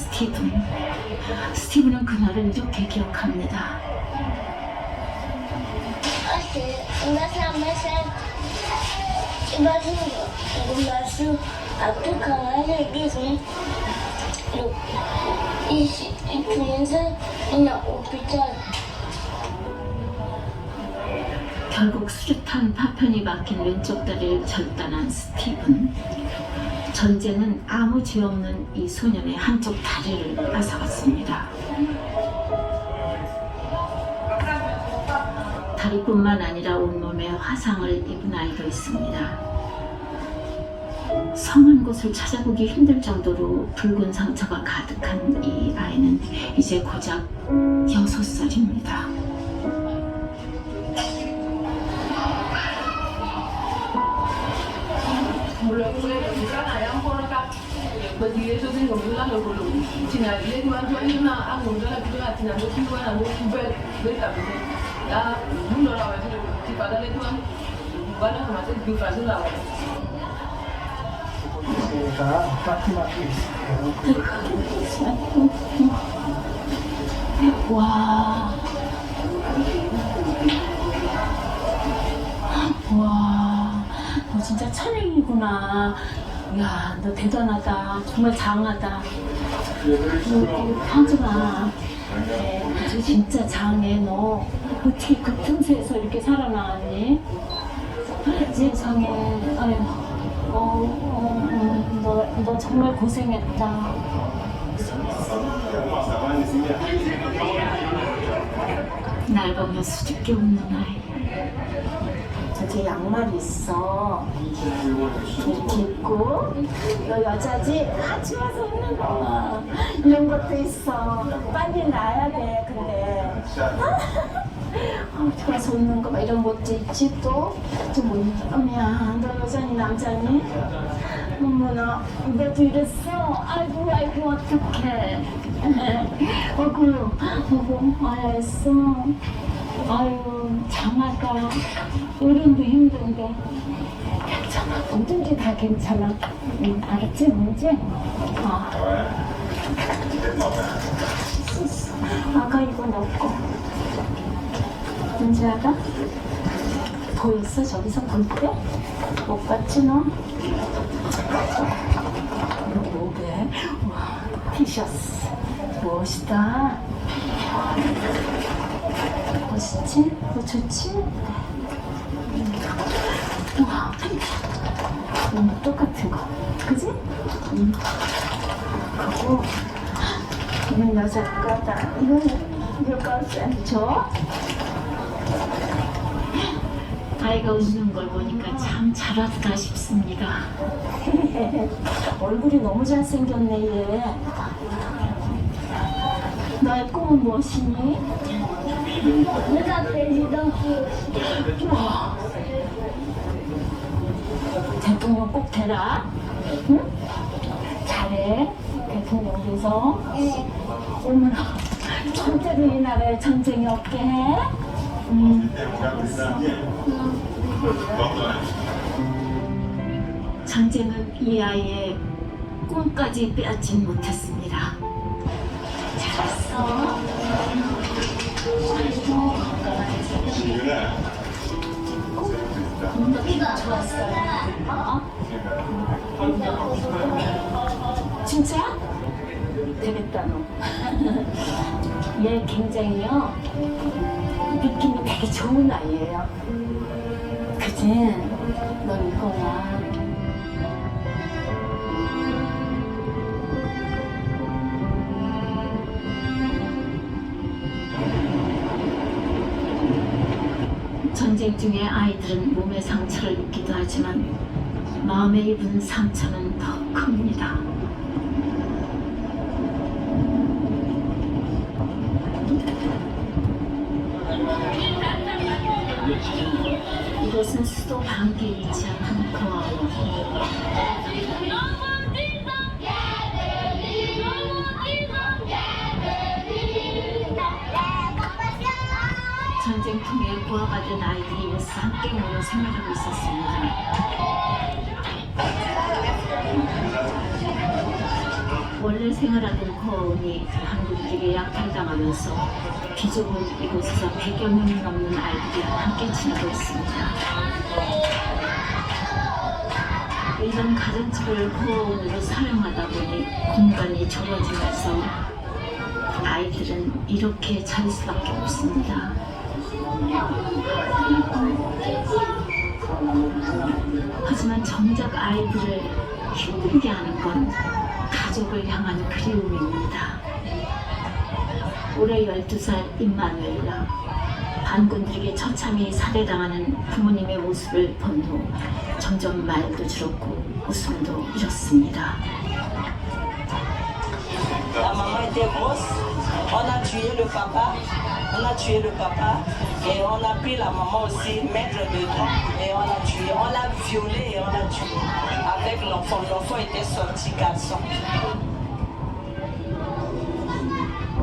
C: 스티븐은 그날을 이렇게 기억합니다. 결국 수류탄 파편이 박힌 왼쪽 다리를 절단한 스티븐. 전쟁은 아무 죄 없는 이 소년의 한쪽 다리를 뺏어갔습니다. 다리뿐만 아니라 온몸에 화상을 입은 아이도 있습니다. 성한 곳을 찾아보기 힘들 정도로 붉은 상처가 가득한 이 아이는 이제 고작 6살입니다. 와, 너 진짜 천행이구나. 야, 너 대단하다. 정말 장하다. 하지마. 진짜 장해. 너 어떻게 그 틈새에서 이렇게 살아나왔니? 세상에. 너 정말 고생했다. 날 보며 수줍게 웃는 아이. 저기 양말이 있어. 이렇게 입고. 너 여자지? 같이 와서 입는 거. 이런 것도 있어. 빨리 놔야 돼. 근데 좋아서 웃는 거 막 이런 것도 있지. 또 좀 뭐야, 너 여자니 남자니? 어머나, 너도 이랬어? 아이고 어떡해. 어구 알았어. 아유, 장하다. 어른도 힘든데 괜찮아. 뭐든지 다 괜찮아. 알았지? 뭔지? 아까 이거 넣고 뭔지 알아? 보였어? 저기서 볼 때? 못 봤지 너? 이거 뭐게? 와, 티셔츠 멋있다. 멋있지? 좋지? 우와, 똑같은 거, 그지? 그리고 이건 여자 거다. 이거 가지 줘? 아이가 웃는 걸 보니까 참 잘왔다 싶습니다. 얼굴이 너무 잘생겼네 얘. 너의 꿈은 무엇이니?
D: 내가 돼지도
C: 대통령 꼭 되라. 응? 잘해. 대통령 돼서. 어머나, 절대로 이 나라에 전쟁이 없게 해. 전쟁은 이 아이의 꿈까지 빼앗지 못했습니다. 자,
B: 잤어? 아이고 건강하게 잘 몸도 기분 좋았어요. 진짜? 되겠다 너. 얘 굉장히요 느낌이 되게 좋은 아이예요. 그치? 너 이거야. 전쟁 중에 아이들은 몸의 상처를 입기도 하지만 마음에 입은 상처는 더 큽니다. 이곳은 수도 방귀에 위치한 한 고아원. 전쟁통에 고아가 된 아이들이 모두 함께 모여 생활하고 있었습니다. 원래 생활하던 고아원이 한국에게 약탈당하면서 기존은 이곳에서 100여 명이 넘는 아이들이 함께 지내고 있습니다. 이런 가정집을 고아원으로 사용하다 보니 공간이 좁아지면서 아이들은 이렇게 잘 수밖에 없습니다. 하지만 정작 아이들을 힘들게 하는 건 가족을 향한 그리움입니다. 올해 12살 임마누엘라 반군들에게 처참히 살해당하는 부모님의 모습을 본 후 점점 말도 줄었고 웃음도 잃었습니다.
L: La maman était grosse, on a tué le papa, et on a pris la maman aussi, maître de temps, et on l'a tué, on l'a violé et on l'a tué. Avec l'enfant était sorti garçon.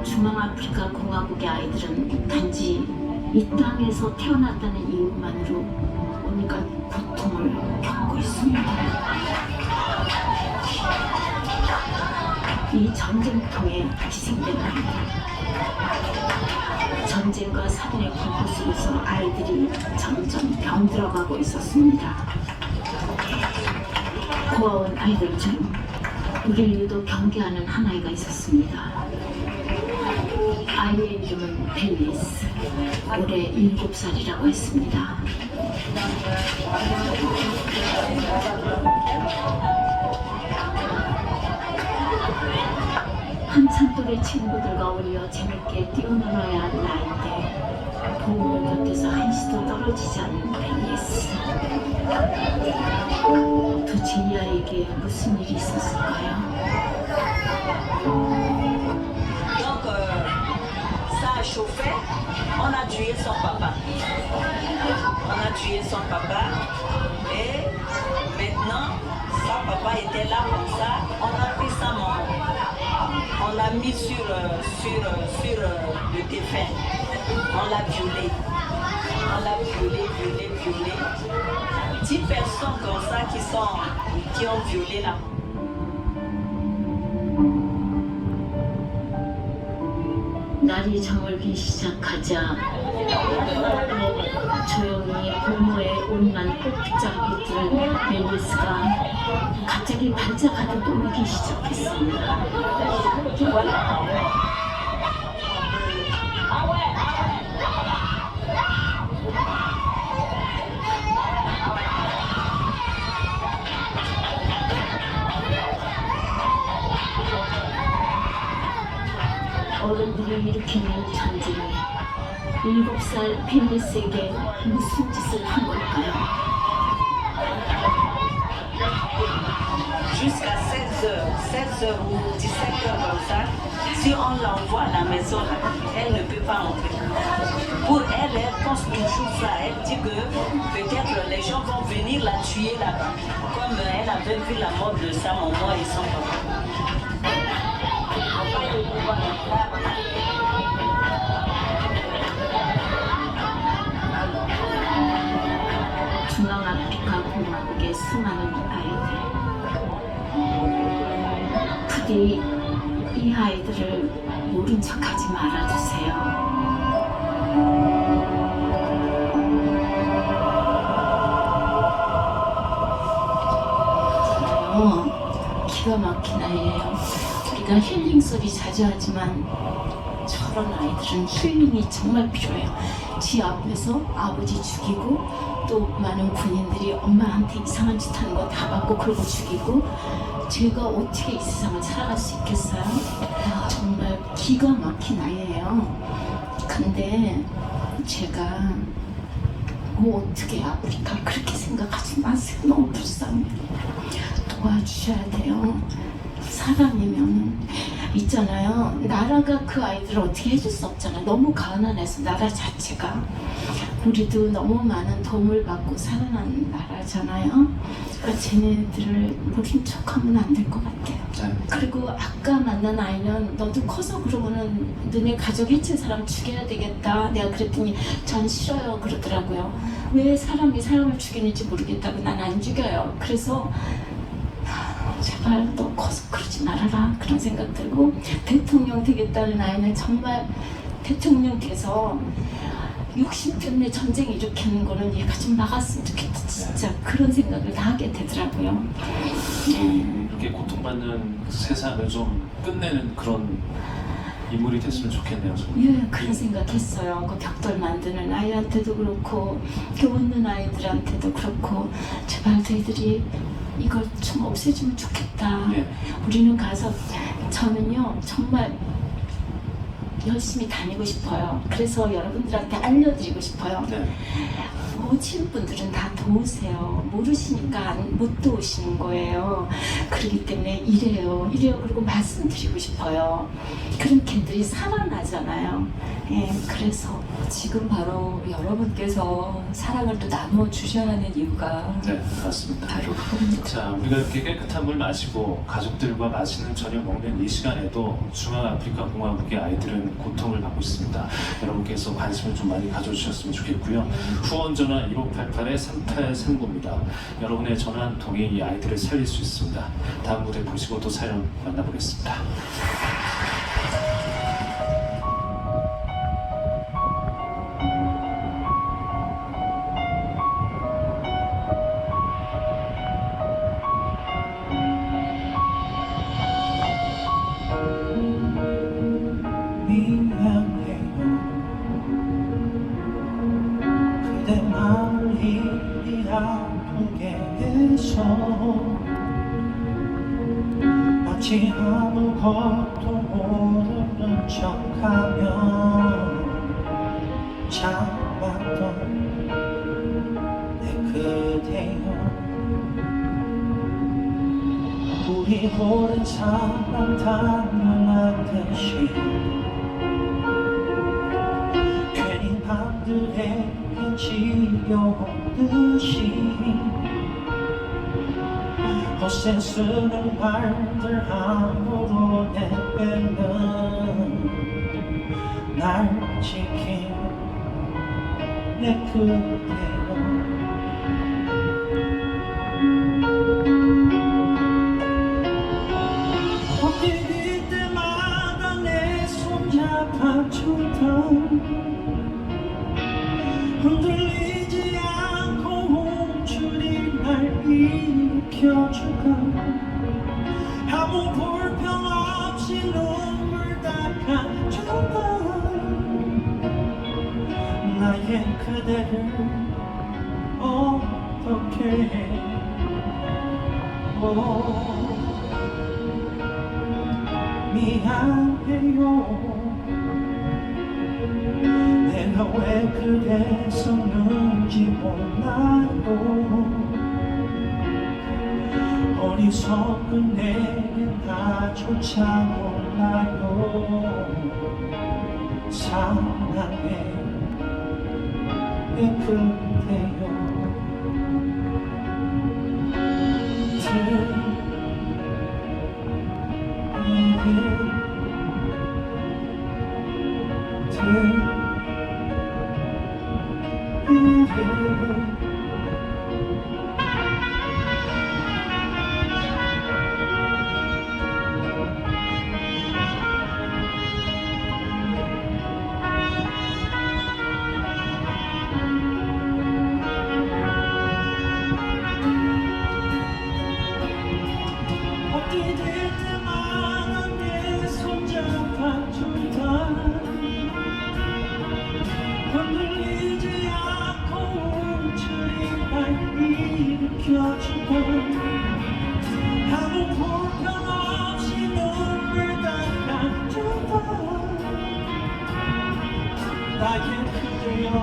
B: 중앙아프리카 공화국의 아이들은 단지 이 땅에서 태어났다는 이유만으로 온갖 고통을 겪고 있습니다. 이 전쟁통에 희생된 아이들, 전쟁과 살인의 공포 속에서 아이들이 점점 병들어가고 있었습니다. 고아원 아이들 중 우리를 유독 경계하는 한 아이가 있었습니다. 아이의 이름은 벨리스, 올해 7살이라고 했습니다. 한참 또래 친구들과 어울려 재밌게 뛰어놀아야 할 나이인데 부모들 곁에서 한시도 떨어지지 않는 벨리스. 도대체 이 아이에게 무슨 일이 있었을까요?
L: Ça a chauffé, on a tué son papa. Et maintenant, sa papa était là comme ça, on a pris sa maman. On l'a mis sur le défunt. On l'a violé. 10 personnes comme ça qui ont violé la maman.
B: 날이 저물기 시작하자 조용히 고모의 온만 꽃장기 뚫은 멜리스가 갑자기 반짝하듯 울기 시작했습니다. 어른들이 일으키는 전쟁이 7살 벨리스에게 무슨 짓을 한 걸까요?
L: Jusqu'à 16h ou 17h comme ça, si on l'envoie à la maison, elle ne peut pas entrer. Pour elle, elle pense toujours ça. Elle dit que peut-être les gens vont venir la tuer là-bas, comme elle avait vu la mort de sa maman et son papa.
B: 중앙아프리카 공화국의 수많은 아이들. 부디 이 아이들을 모르
C: 모른 척하지 말아주세요. 기가 막힌 아이예요. 우리가 힐링 소리 자주 하지만 저런 아이들은 힐링이 정말 필요해요. 지 앞에서 아버지 죽이고 또 많은 군인들이 엄마한테 이상한 짓 하는 거 다 받고 그러고 죽이고 제가 어떻게 이 세상을 살아갈 수 있겠어요? 정말 기가 막힌 아이예요. 근데 제가 어떻게 아프리카 그렇게 생각하지 마세요. 너무 불쌍해요. 도와주셔야 돼요. 사람이면 있잖아요. 나라가 그 아이들을 어떻게 해줄 수 없잖아요. 너무 가난해서 나라 자체가. 우리도 너무 많은 도움을 받고 살아난 나라잖아요. 그러니까 쟤네들을 모른 척하면 안 될 것 같아요. 그리고 아까 만난 아이는 너도 커서 그러고는 너네 가족 해친 사람 죽여야 되겠다. 내가 그랬더니 전 싫어요 그러더라고요. 왜 사람이 사람을 죽이는지 모르겠다고 난 안 죽여요. 그래서 제발 너 커서 그러지 말아라 그런 생각 들고 대통령 되겠다는 아이는 정말 대통령 돼서 60대 전쟁 일으키는 거는 얘가 좀 막았으면 좋겠다. 진짜 그런 생각을 다 하게 되더라고요.
A: 이렇게 고통받는 세상을 좀 끝내는 그런 인물이 됐으면 좋겠네요. 정말.
C: 예, 그런 생각했어요. 그 벽돌 만드는 아이한테도 그렇고 교 없는 아이들한테도 그렇고 제발 저희들이 이걸 좀 없애주면 좋겠다.
A: 예.
C: 우리는 가서 저는요 정말 열심히 다니고 싶어요. 그래서 여러분들한테 알려드리고 싶어요.
A: 네.
C: 모친 분들은 다 도우세요. 모르시니까 못 도우시는 거예요. 그렇기 때문에 이래요. 그리고 말씀드리고 싶어요. 그럼 걔들이 살아나잖아요. 예, 그래서
H: 지금 바로 여러분께서 사랑을 또 나누어 주셔야 하는 이유가
A: 네, 맞습니다.
H: 바로 그겁니다.
A: 자, 우리가 이렇게 깨끗한 물 마시고 가족들과 맛있는 저녁 먹는 이 시간에도 중앙아프리카 공화국의 아이들은 고통을 받고 있습니다. 여러분께서 관심을 좀 많이 가져주셨으면 좋겠고요. 후원 전화 1588-3839입니다. 여러분의 전화 한 통이 이 아이들을 살릴 수 있습니다. 다음 무대 보시고 또 사연 만나보겠습니다.
I: 미안해요. 그대 마음을 이리 아프게 해서 마치 아무것도 모르는 척하며 참았던 내 그대여. 우리 오랜 사랑 단련하듯이 괜히 밤들에게 지겨우듯이 허세스런 말들 함부로 내빼는 날 지킨 내 그대여. 헛디딜 때마다 내 손잡아주던 흔들리지 않고 움츠린 날 일으켜주던 아무 불평 없이 눈물 닦아주던 나의 그대를 어떻게 미안해요. 내가 왜 그랬었는지 몰라요. 어리석은 내겐 나조차 몰라요. 사랑해 내 그대여. 나의 그대여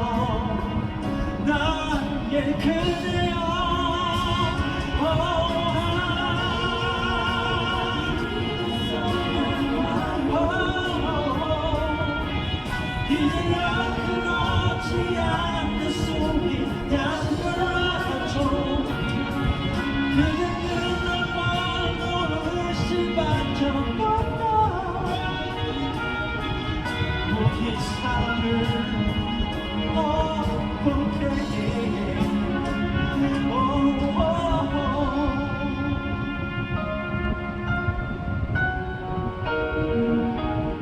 I: 나의 그대여 이제야 그렇지 않는 속이 양보하죠 그대는 너무 의심받죠 우리 삶을 어떻게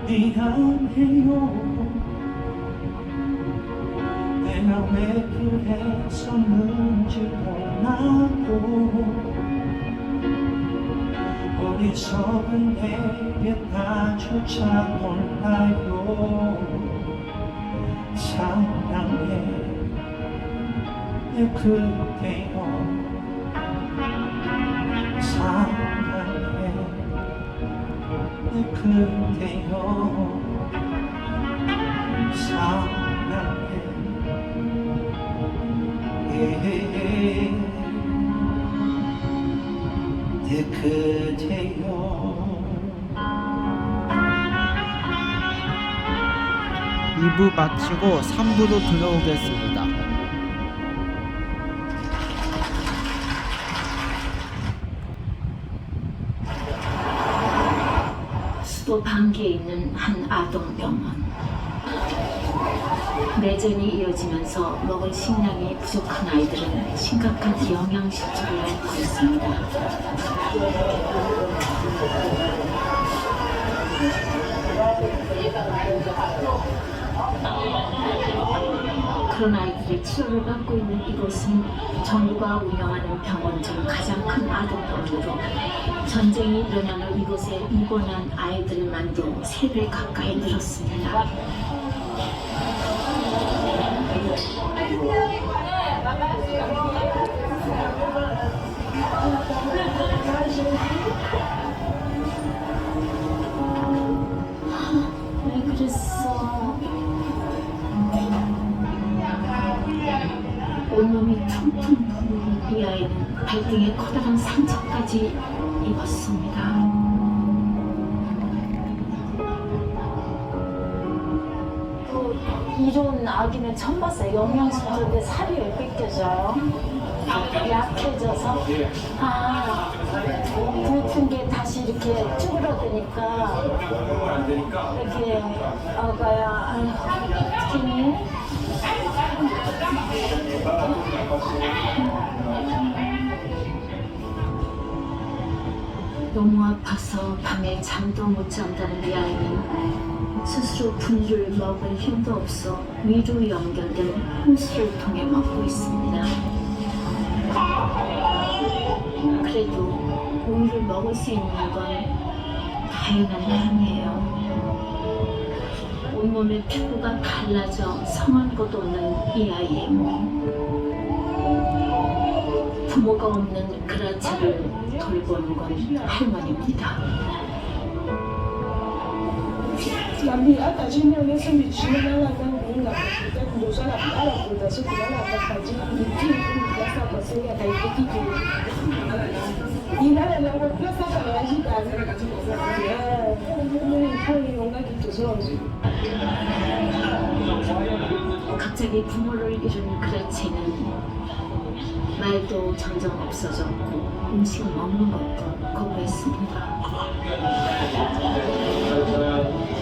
I: 미안해요 내가 왜 그랬었는지도 나도 어리석은 내게 나조차 몰라요 사랑해 내 그대여 사랑해 내 그대여 사랑해 내 그대여
J: 2부 마치고 3부로 돌아오겠습니다.
C: 수도 반기에 있는 한 아동병원. 내전이 이어지면서 먹을 식량이 부족한 아이들은 심각한 영양실조를 앓고 있습니다. 그런 아이들의 치료를 받고 있는 이곳은 정부가 운영하는 병원 중 가장 큰 아동병원으로 전쟁이 일어난 후 이곳에 입원한 아이들의 만도 3배 가까이 늘었습니다. 왜 그랬어? 온몸이 퉁퉁 부은 이 아이는 발등에 커다란 상처까지 입었습니다. 이런 아기는 처음 봤어요. 영양실조인데 살이 왜 뺏겨져요? 약해져서? 아, 굵은 게 다시 이렇게 쭈그러드니까 이렇게 아가야, 아유, 어떡해. 너무 아파서 밤에 잠도 못 잔다는 이 아이는 스스로 분유를 먹을 힘도 없어 위로 연결된 호스를 통해 먹고 있습니다. 그래도 우유를 먹을 수 있는 건 다행한 일이에요. 온몸의 피부가 갈라져 성한 곳 없는 이 아이의 몸. 부모가 없는 그라치를 돌보는 건 할머니입니다.
M: Lambi aka ji ne ne sun bi shi na la kan gunga da do so la ala ko da su ko la ka ji ni ji ya sa ko sai ya kai ki ki ina la ko na sa ka ya ji da ne ko ni on ga ki to so
C: 갑자기 부모를 잃은 그라치는 말도 점점 없어졌고 음식 먹는 것도 거부했습니다.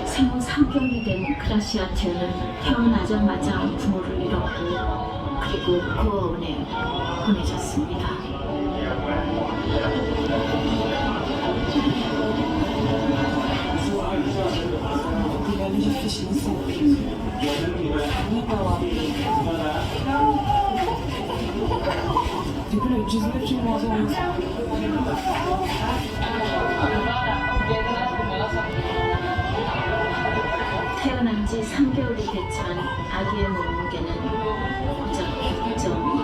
C: 생후 3개월이 된 그라시아티는 태어나자마자 부모를 잃었고 그리고 고아원에 보내졌습니다. 태어난 지 3개월이 됐지만 아기의 몸무게는 고작 6.2kg.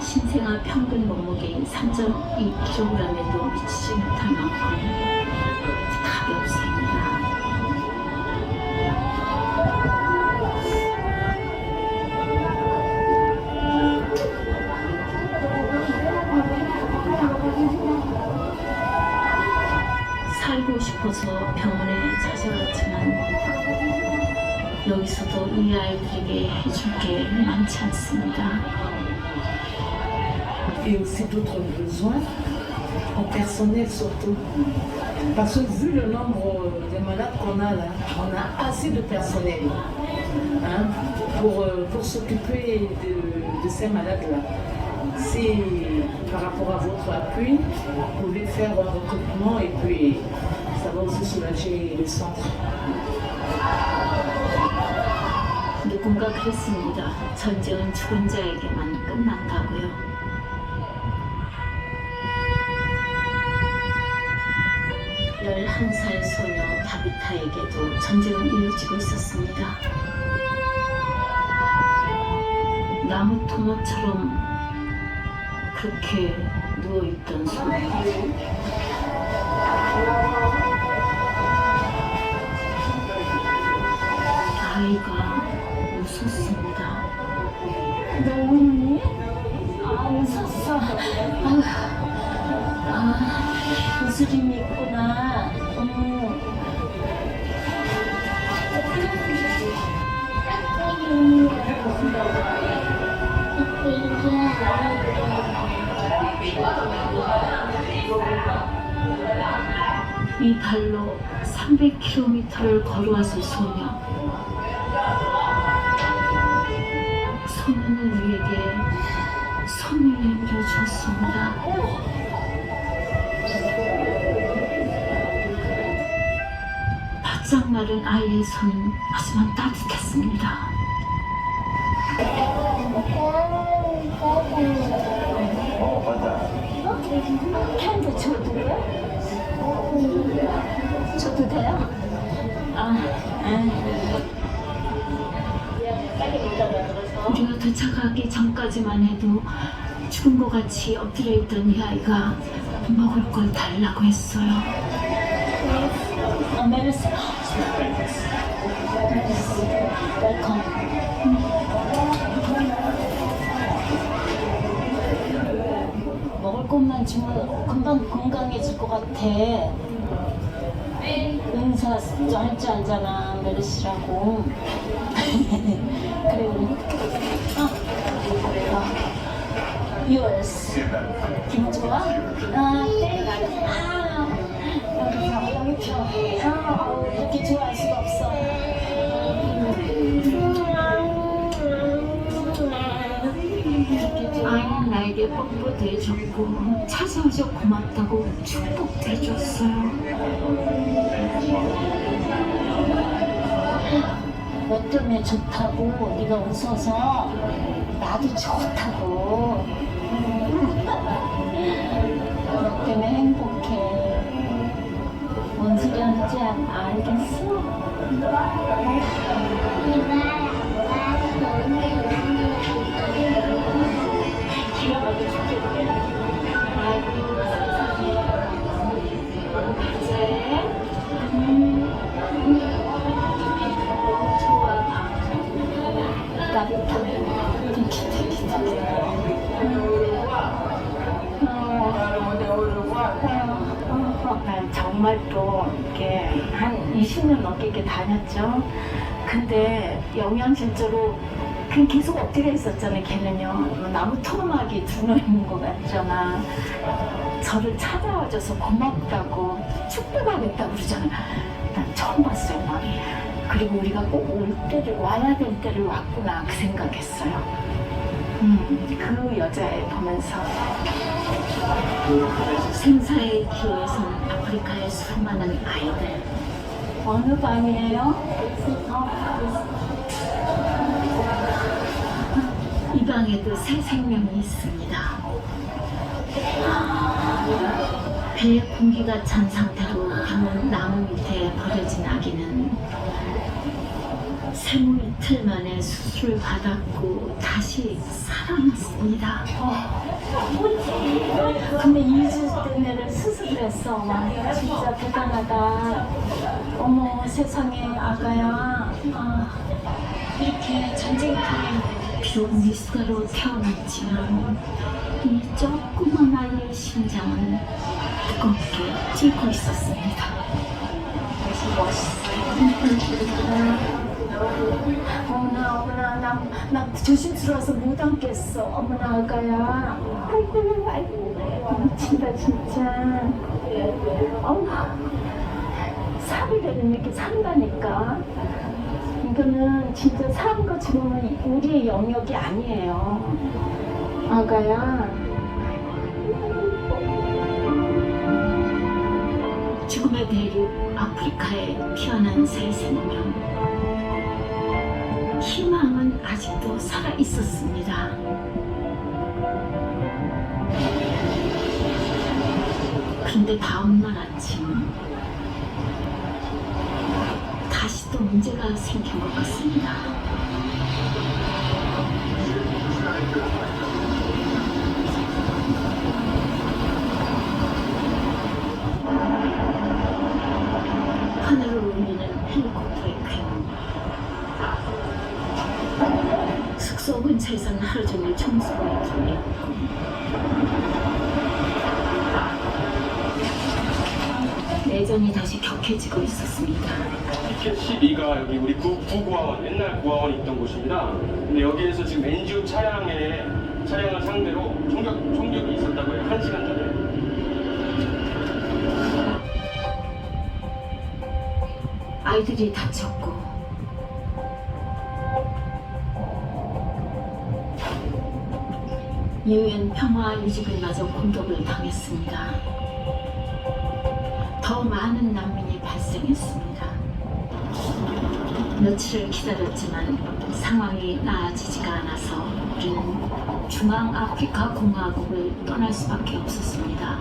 C: 신생아 평균 몸무게인 3.2kg에도 미치지 못할 만큼 가볍습니다.
B: 여기서도 이 아이들에게 해줄 게 많지 않습니다.
M: Et aussi d'autres besoins, en personnel surtout. Parce que vu le nombre de malades qu'on a là, on a assez de personnel hein, pour s'occuper de ces malades-là. C'est par rapport à votre appui, vous pouvez faire un recrutement et puis ça va aussi soulager le centre.
B: 누군가 그랬습니다. 전쟁은 죽은 자에게만 끝난다고요. 11살 소녀 다비타에게도 전쟁은 이어지고 있었습니다. 나무 토막처럼 그렇게 누워있던 소녀. 아이가 웃었습니다. 너 우니? 아, 웃었어. 웃을 힘이 있구나. 이 발로 300km를 걸어왔을 소녀. 소녀는 우리에게 손을 내밀어 주었습니다. 바짝 마른 아이의 손은 하지만 따뜻했습니다. 캔도 줘도 돼요? 줘도 돼요? 우리가 도착하기 전까지만 해도 죽은 것 같이 엎드려 있던 이 아이가 먹을 걸 달라고 했어요. 메르시, 웰컴. 먹을 것만 주면 금방 건강해질 것 같아. 인사 할 줄 알잖아, 메르시라고. 그래. yours. 기분 좋아? 여기 펴. 이렇게 좋아할 수가 없어. 아이는 나에게 뽀뽀도 해줬고 찾아오셔 고맙다고 축복도 해줬어요. 너 때문에 좋다고, 네가 웃어서 나도 좋다고. 너 때문에 행복해. 뭔 소리 하는지 알겠어? 정말 또 이렇게 한 20년 넘게 이렇게 다녔죠. 근데 영양실조로 그냥 계속 엎드려 있었잖아요. 걔는요, 나무 토막이 두너 있는 것 같잖아. 저를 찾아와줘서 고맙다고 축복하겠다고 그러잖아. 난 처음 봤어요, 막. 그리고 우리가 꼭 올 때를, 와야 될 때를 왔구나, 그 생각했어요. 그 여자애 보면서 생사의 기회에선 아프리카의 수많은 아이들. 어느 방이에요? 이 방에도 새 생명이 있습니다. 배에 공기가 찬 상태로 방은 나무 밑에 버려진 아기는 생후 이틀 만에 수술을 받았고 다시 살아났습니다. 근데 2주 때문에 수술을 했어. 와, 진짜 대단하다. 어머 세상에 아가야. 이렇게 전쟁터에 비록 미숙아로 태어났지만 이 조그만 아이의 심장은 뜨겁게 뛰고 있었습니다. 멋있어요.
C: 어머나 나 조심스러워서 못 앉겠어. 어머나 아가야. 아이고 미친다 진짜. 살이 되면 이렇게 산다니까. 이거는 진짜 사는 거 지금은 우리의 영역이 아니에요. 아가야. 죽음의 대륙 아프리카에 피어난 새 생명. 희망은 아직도 살아 있었습니다. 그런데 다음날 아침 다시 또 문제가 생긴 것 같습니다. 하늘을 울리는 헬리콥터의 괴물. 숙소 근처에서는 하루 종일 총소리가 들렸고 내전이 다시 격해지고 있었습니다.
N: 티켓 12가 여기 우리 구구하원, 옛날 구하원이 있던 곳입니다. 근데 여기에서 지금 NGO 차량을 상대로 총격이 있었다고 해요. 1시간 전에.
C: 아이들이 다쳤고 유엔 평화 유지군마저 공격을 당했습니다. 더 많은 난민이 발생했습니다. 며칠을 기다렸지만 상황이 나아지지가 않아서 우리는 중앙아프리카 공화국을 떠날 수밖에 없었습니다.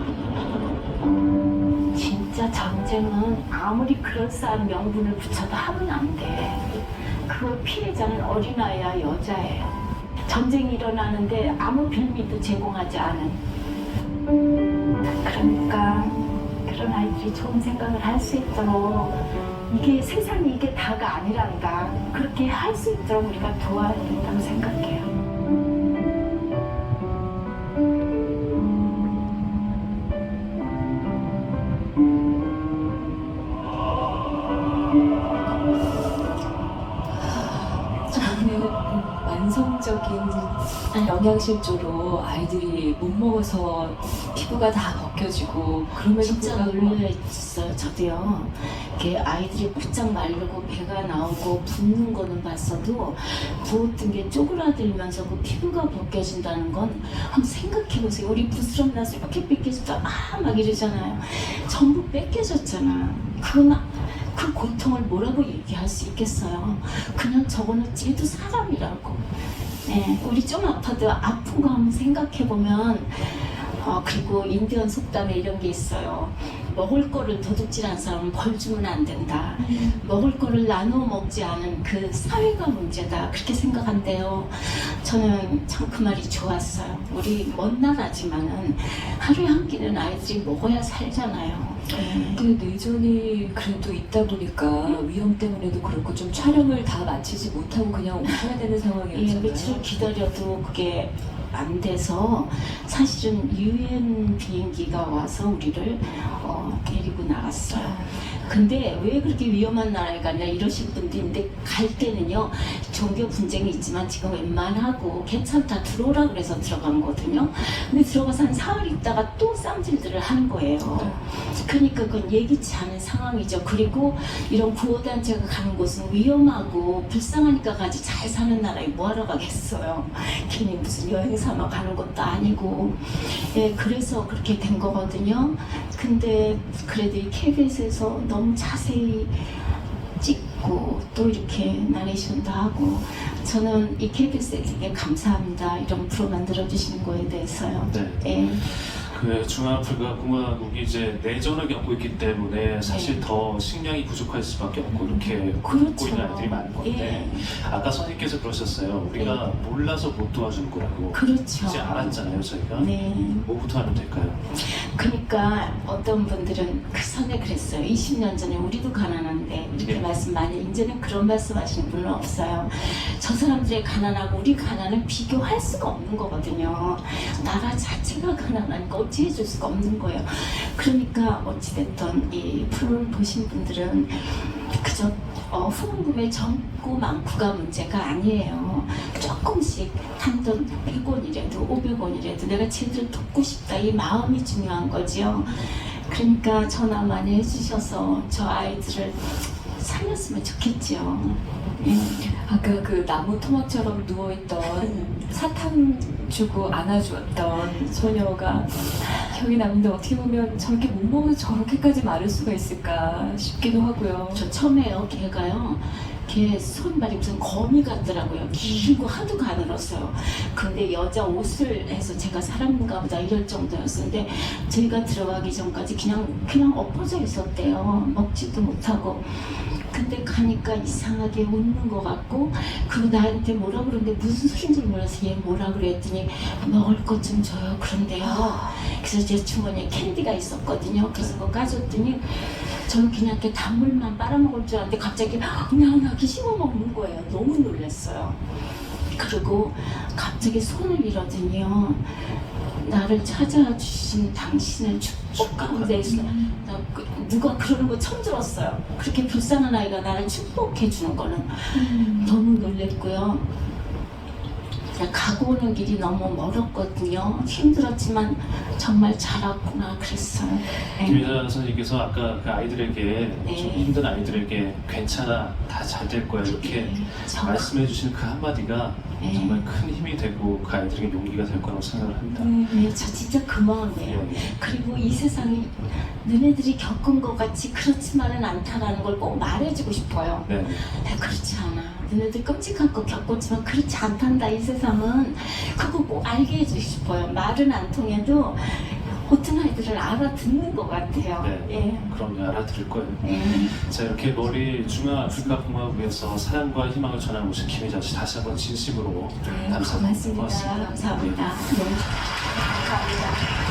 C: 진짜 전쟁은 아무리 그럴싸한 명분을 붙여도 하면 안 돼. 그 피해자는 어린아이야 여자예요. 전쟁이 일어나는데 아무 빌미도 제공하지 않은. 그러니까 그런 아이들이 좋은 생각을 할 수 있도록 이게 세상이 이게 다가 아니란다. 그렇게 할 수 있도록 우리가 도와야 된다고 생각해요.
H: 만성적인 영양실조로 아이들이 못 먹어서 피부가 다 벗겨지고 그럼에도
C: 진짜
H: 불구하고
C: 놀랐어요. 저도요. 이렇게 아이들이 바짝 마르고 배가 나오고 붓는 거는 봤어도 부었던 게 쪼그라들면서 그 피부가 벗겨진다는 건 한번 생각해보세요. 우리 부스럼 나서 이렇게 뺏겨졌다 막 이러잖아요. 전부 뺏겨졌잖아. 그 고통을 뭐라고 얘기할 수 있겠어요. 그냥 저거는 쟤도 사람이라고. 네, 우리 좀 아파도 아픈 거 한번 생각해보면 그리고 인디언 속담에 이런 게 있어요. 먹을 거를 도둑질한 사람은 벌 주면 안 된다. 먹을 거를 나누어 먹지 않은 그 사회가 문제다. 그렇게 생각한대요. 저는 참 그 말이 좋았어요. 우리 먼 나라지만은 하루에 한 끼는 아이들이 먹어야 살잖아요.
H: 근데 내전이 그래도 있다 보니까 위험 때문에도 그렇고 좀 촬영을 다 마치지 못하고 그냥 오셔야 되는 상황이었잖아요.
C: 며칠 기다려도 그게 안 돼서 사실은 유엔 비행기가 와서 우리를 데리고 나갔어요. 근데 왜 그렇게 위험한 나라에 가냐 이러신 분도 있는데 갈 때는요 종교 분쟁이 있지만 지금 웬만하고 괜찮다 들어오라 그래서 들어간 거거든요. 근데 들어가서 한 4일 있다가 또 쌈질들을 하는 거예요. 그러니까 그건 예기치 않은 상황이죠. 그리고 이런 구호단체가 가는 곳은 위험하고 불쌍하니까 가지 잘 사는 나라에 뭐하러 가겠어요. 괜히 무슨 여행 삼아 가는 것도 아니고. 예, 그래서 그렇게 된 거거든요. 근데 그래도 이 KBS에서 너무 자세히 찍고 또 이렇게 나레이션도 하고 저는 이 KBS에게 감사합니다. 이런 프로 만들어주시는 거에 대해서요.
A: 네.
C: 예.
A: 그 중앙아프리카 공화국이 이제 내전을 겪고 있기 때문에 사실 더 식량이 부족할 수밖에 없고 이렇게 겪고 있는 아이들이 많은 건데 아까 선생님께서 그러셨어요. 우리가 몰라서 못 도와준 거라고.
C: 그렇죠.
A: 이제 알았잖아요 저희가.
C: 네.
A: 뭐부터 하면 될까요?
C: 그러니까 어떤 분들은 그 선에 그랬어요. 20년 전에 우리도 가난한데 이렇게 말씀 많이 이제는 그런 말씀하시는 분은 없어요. 저 사람들의 가난하고 우리 가난은 비교할 수가 없는 거거든요. 나라 자체가 가난하니까 어찌 해줄 수가 없는 거예요. 그러니까 어찌됐든 이 프로를 보신 분들은 그저 후원금의 전부 많고가 문제가 아니에요. 조금씩 한돈 100원이라도 500원이라도 내가 쟤들 돕고 싶다 이 마음이 중요한 거지요. 그러니까 전화 많이 해주셔서 저 아이들을 살렸으면 좋겠지요.
H: 아까 그 나무 토막처럼 누워있던 사탕 주고 안아주었던 소녀가 기억이 나는데 어떻게 보면 저렇게 못 먹어서 저렇게까지 마를 수가 있을까 싶기도 하고요.
C: 저 처음에요 걔가요 걔 손발이 무슨 거미 같더라고요. 길고 하도 가늘었어요. 근데 여자 옷을 해서 제가 살았는가 보다 이럴 정도였는데 저희가 들어가기 전까지 그냥 엎어져 있었대요. 먹지도 못하고. 근데 가니까 이상하게 웃는 것 같고 그리고 나한테 뭐라 그러는데 무슨 소리인 줄 몰라서 얘 뭐라 그랬더니 먹을 것 좀 줘요 그런데요. 그래서 제 주머니에 캔디가 있었거든요. 그래서 그거 까줬더니 저는 그냥 이렇게 단물만 빨아먹을 줄 알았는데 갑자기 냐냐하게 씹어먹는 거예요. 너무 놀랐어요. 그리고 갑자기 손을 밀어더니요. 나를 찾아주신 당신을 축복하고 있어. 누가 그러는 거 처음 들었어요. 그렇게 불쌍한 아이가 나를 축복해 주는 거는 너무 놀랬고요. 가고 오는 길이 너무 멀었거든요. 힘들었지만 정말 잘 왔구나 그랬어요.
A: 김혜자 선생님께서 아까 그 아이들에게
C: 네.
A: 좀 힘든 아이들에게 괜찮아 다 잘 될 거야 이렇게 말씀해 주신 그 한마디가
C: 네.
A: 정말 큰 힘이 되고 그 아이들에게 용기가 될 거라고 생각을 합니다.
C: 네, 저 진짜 그 마음이에요. 그리고 이 세상이 너네들이 겪은 것 같이 그렇지만은 않다라는 걸 꼭 말해주고 싶어요.
A: 네.
C: 그렇지 않아. 너네들 끔찍한 거 겪었지만 그렇지 않단다 이 세상은. 그거 꼭 알게 해주고 싶어요. 말은 안 통해도 어떤 아이들을 알아듣는 것 같아요.
A: 네.
C: 예.
A: 그럼요, 알아들을 거예요.
C: 네.
A: 자, 이렇게 머리 중앙아프리카 공화국에서 사랑과 희망을 전하고 오신 김혜자 씨 다시 한번 진심으로 감사드립니다.
C: 고맙습니다. 감사합니다. 네. 감사합니다.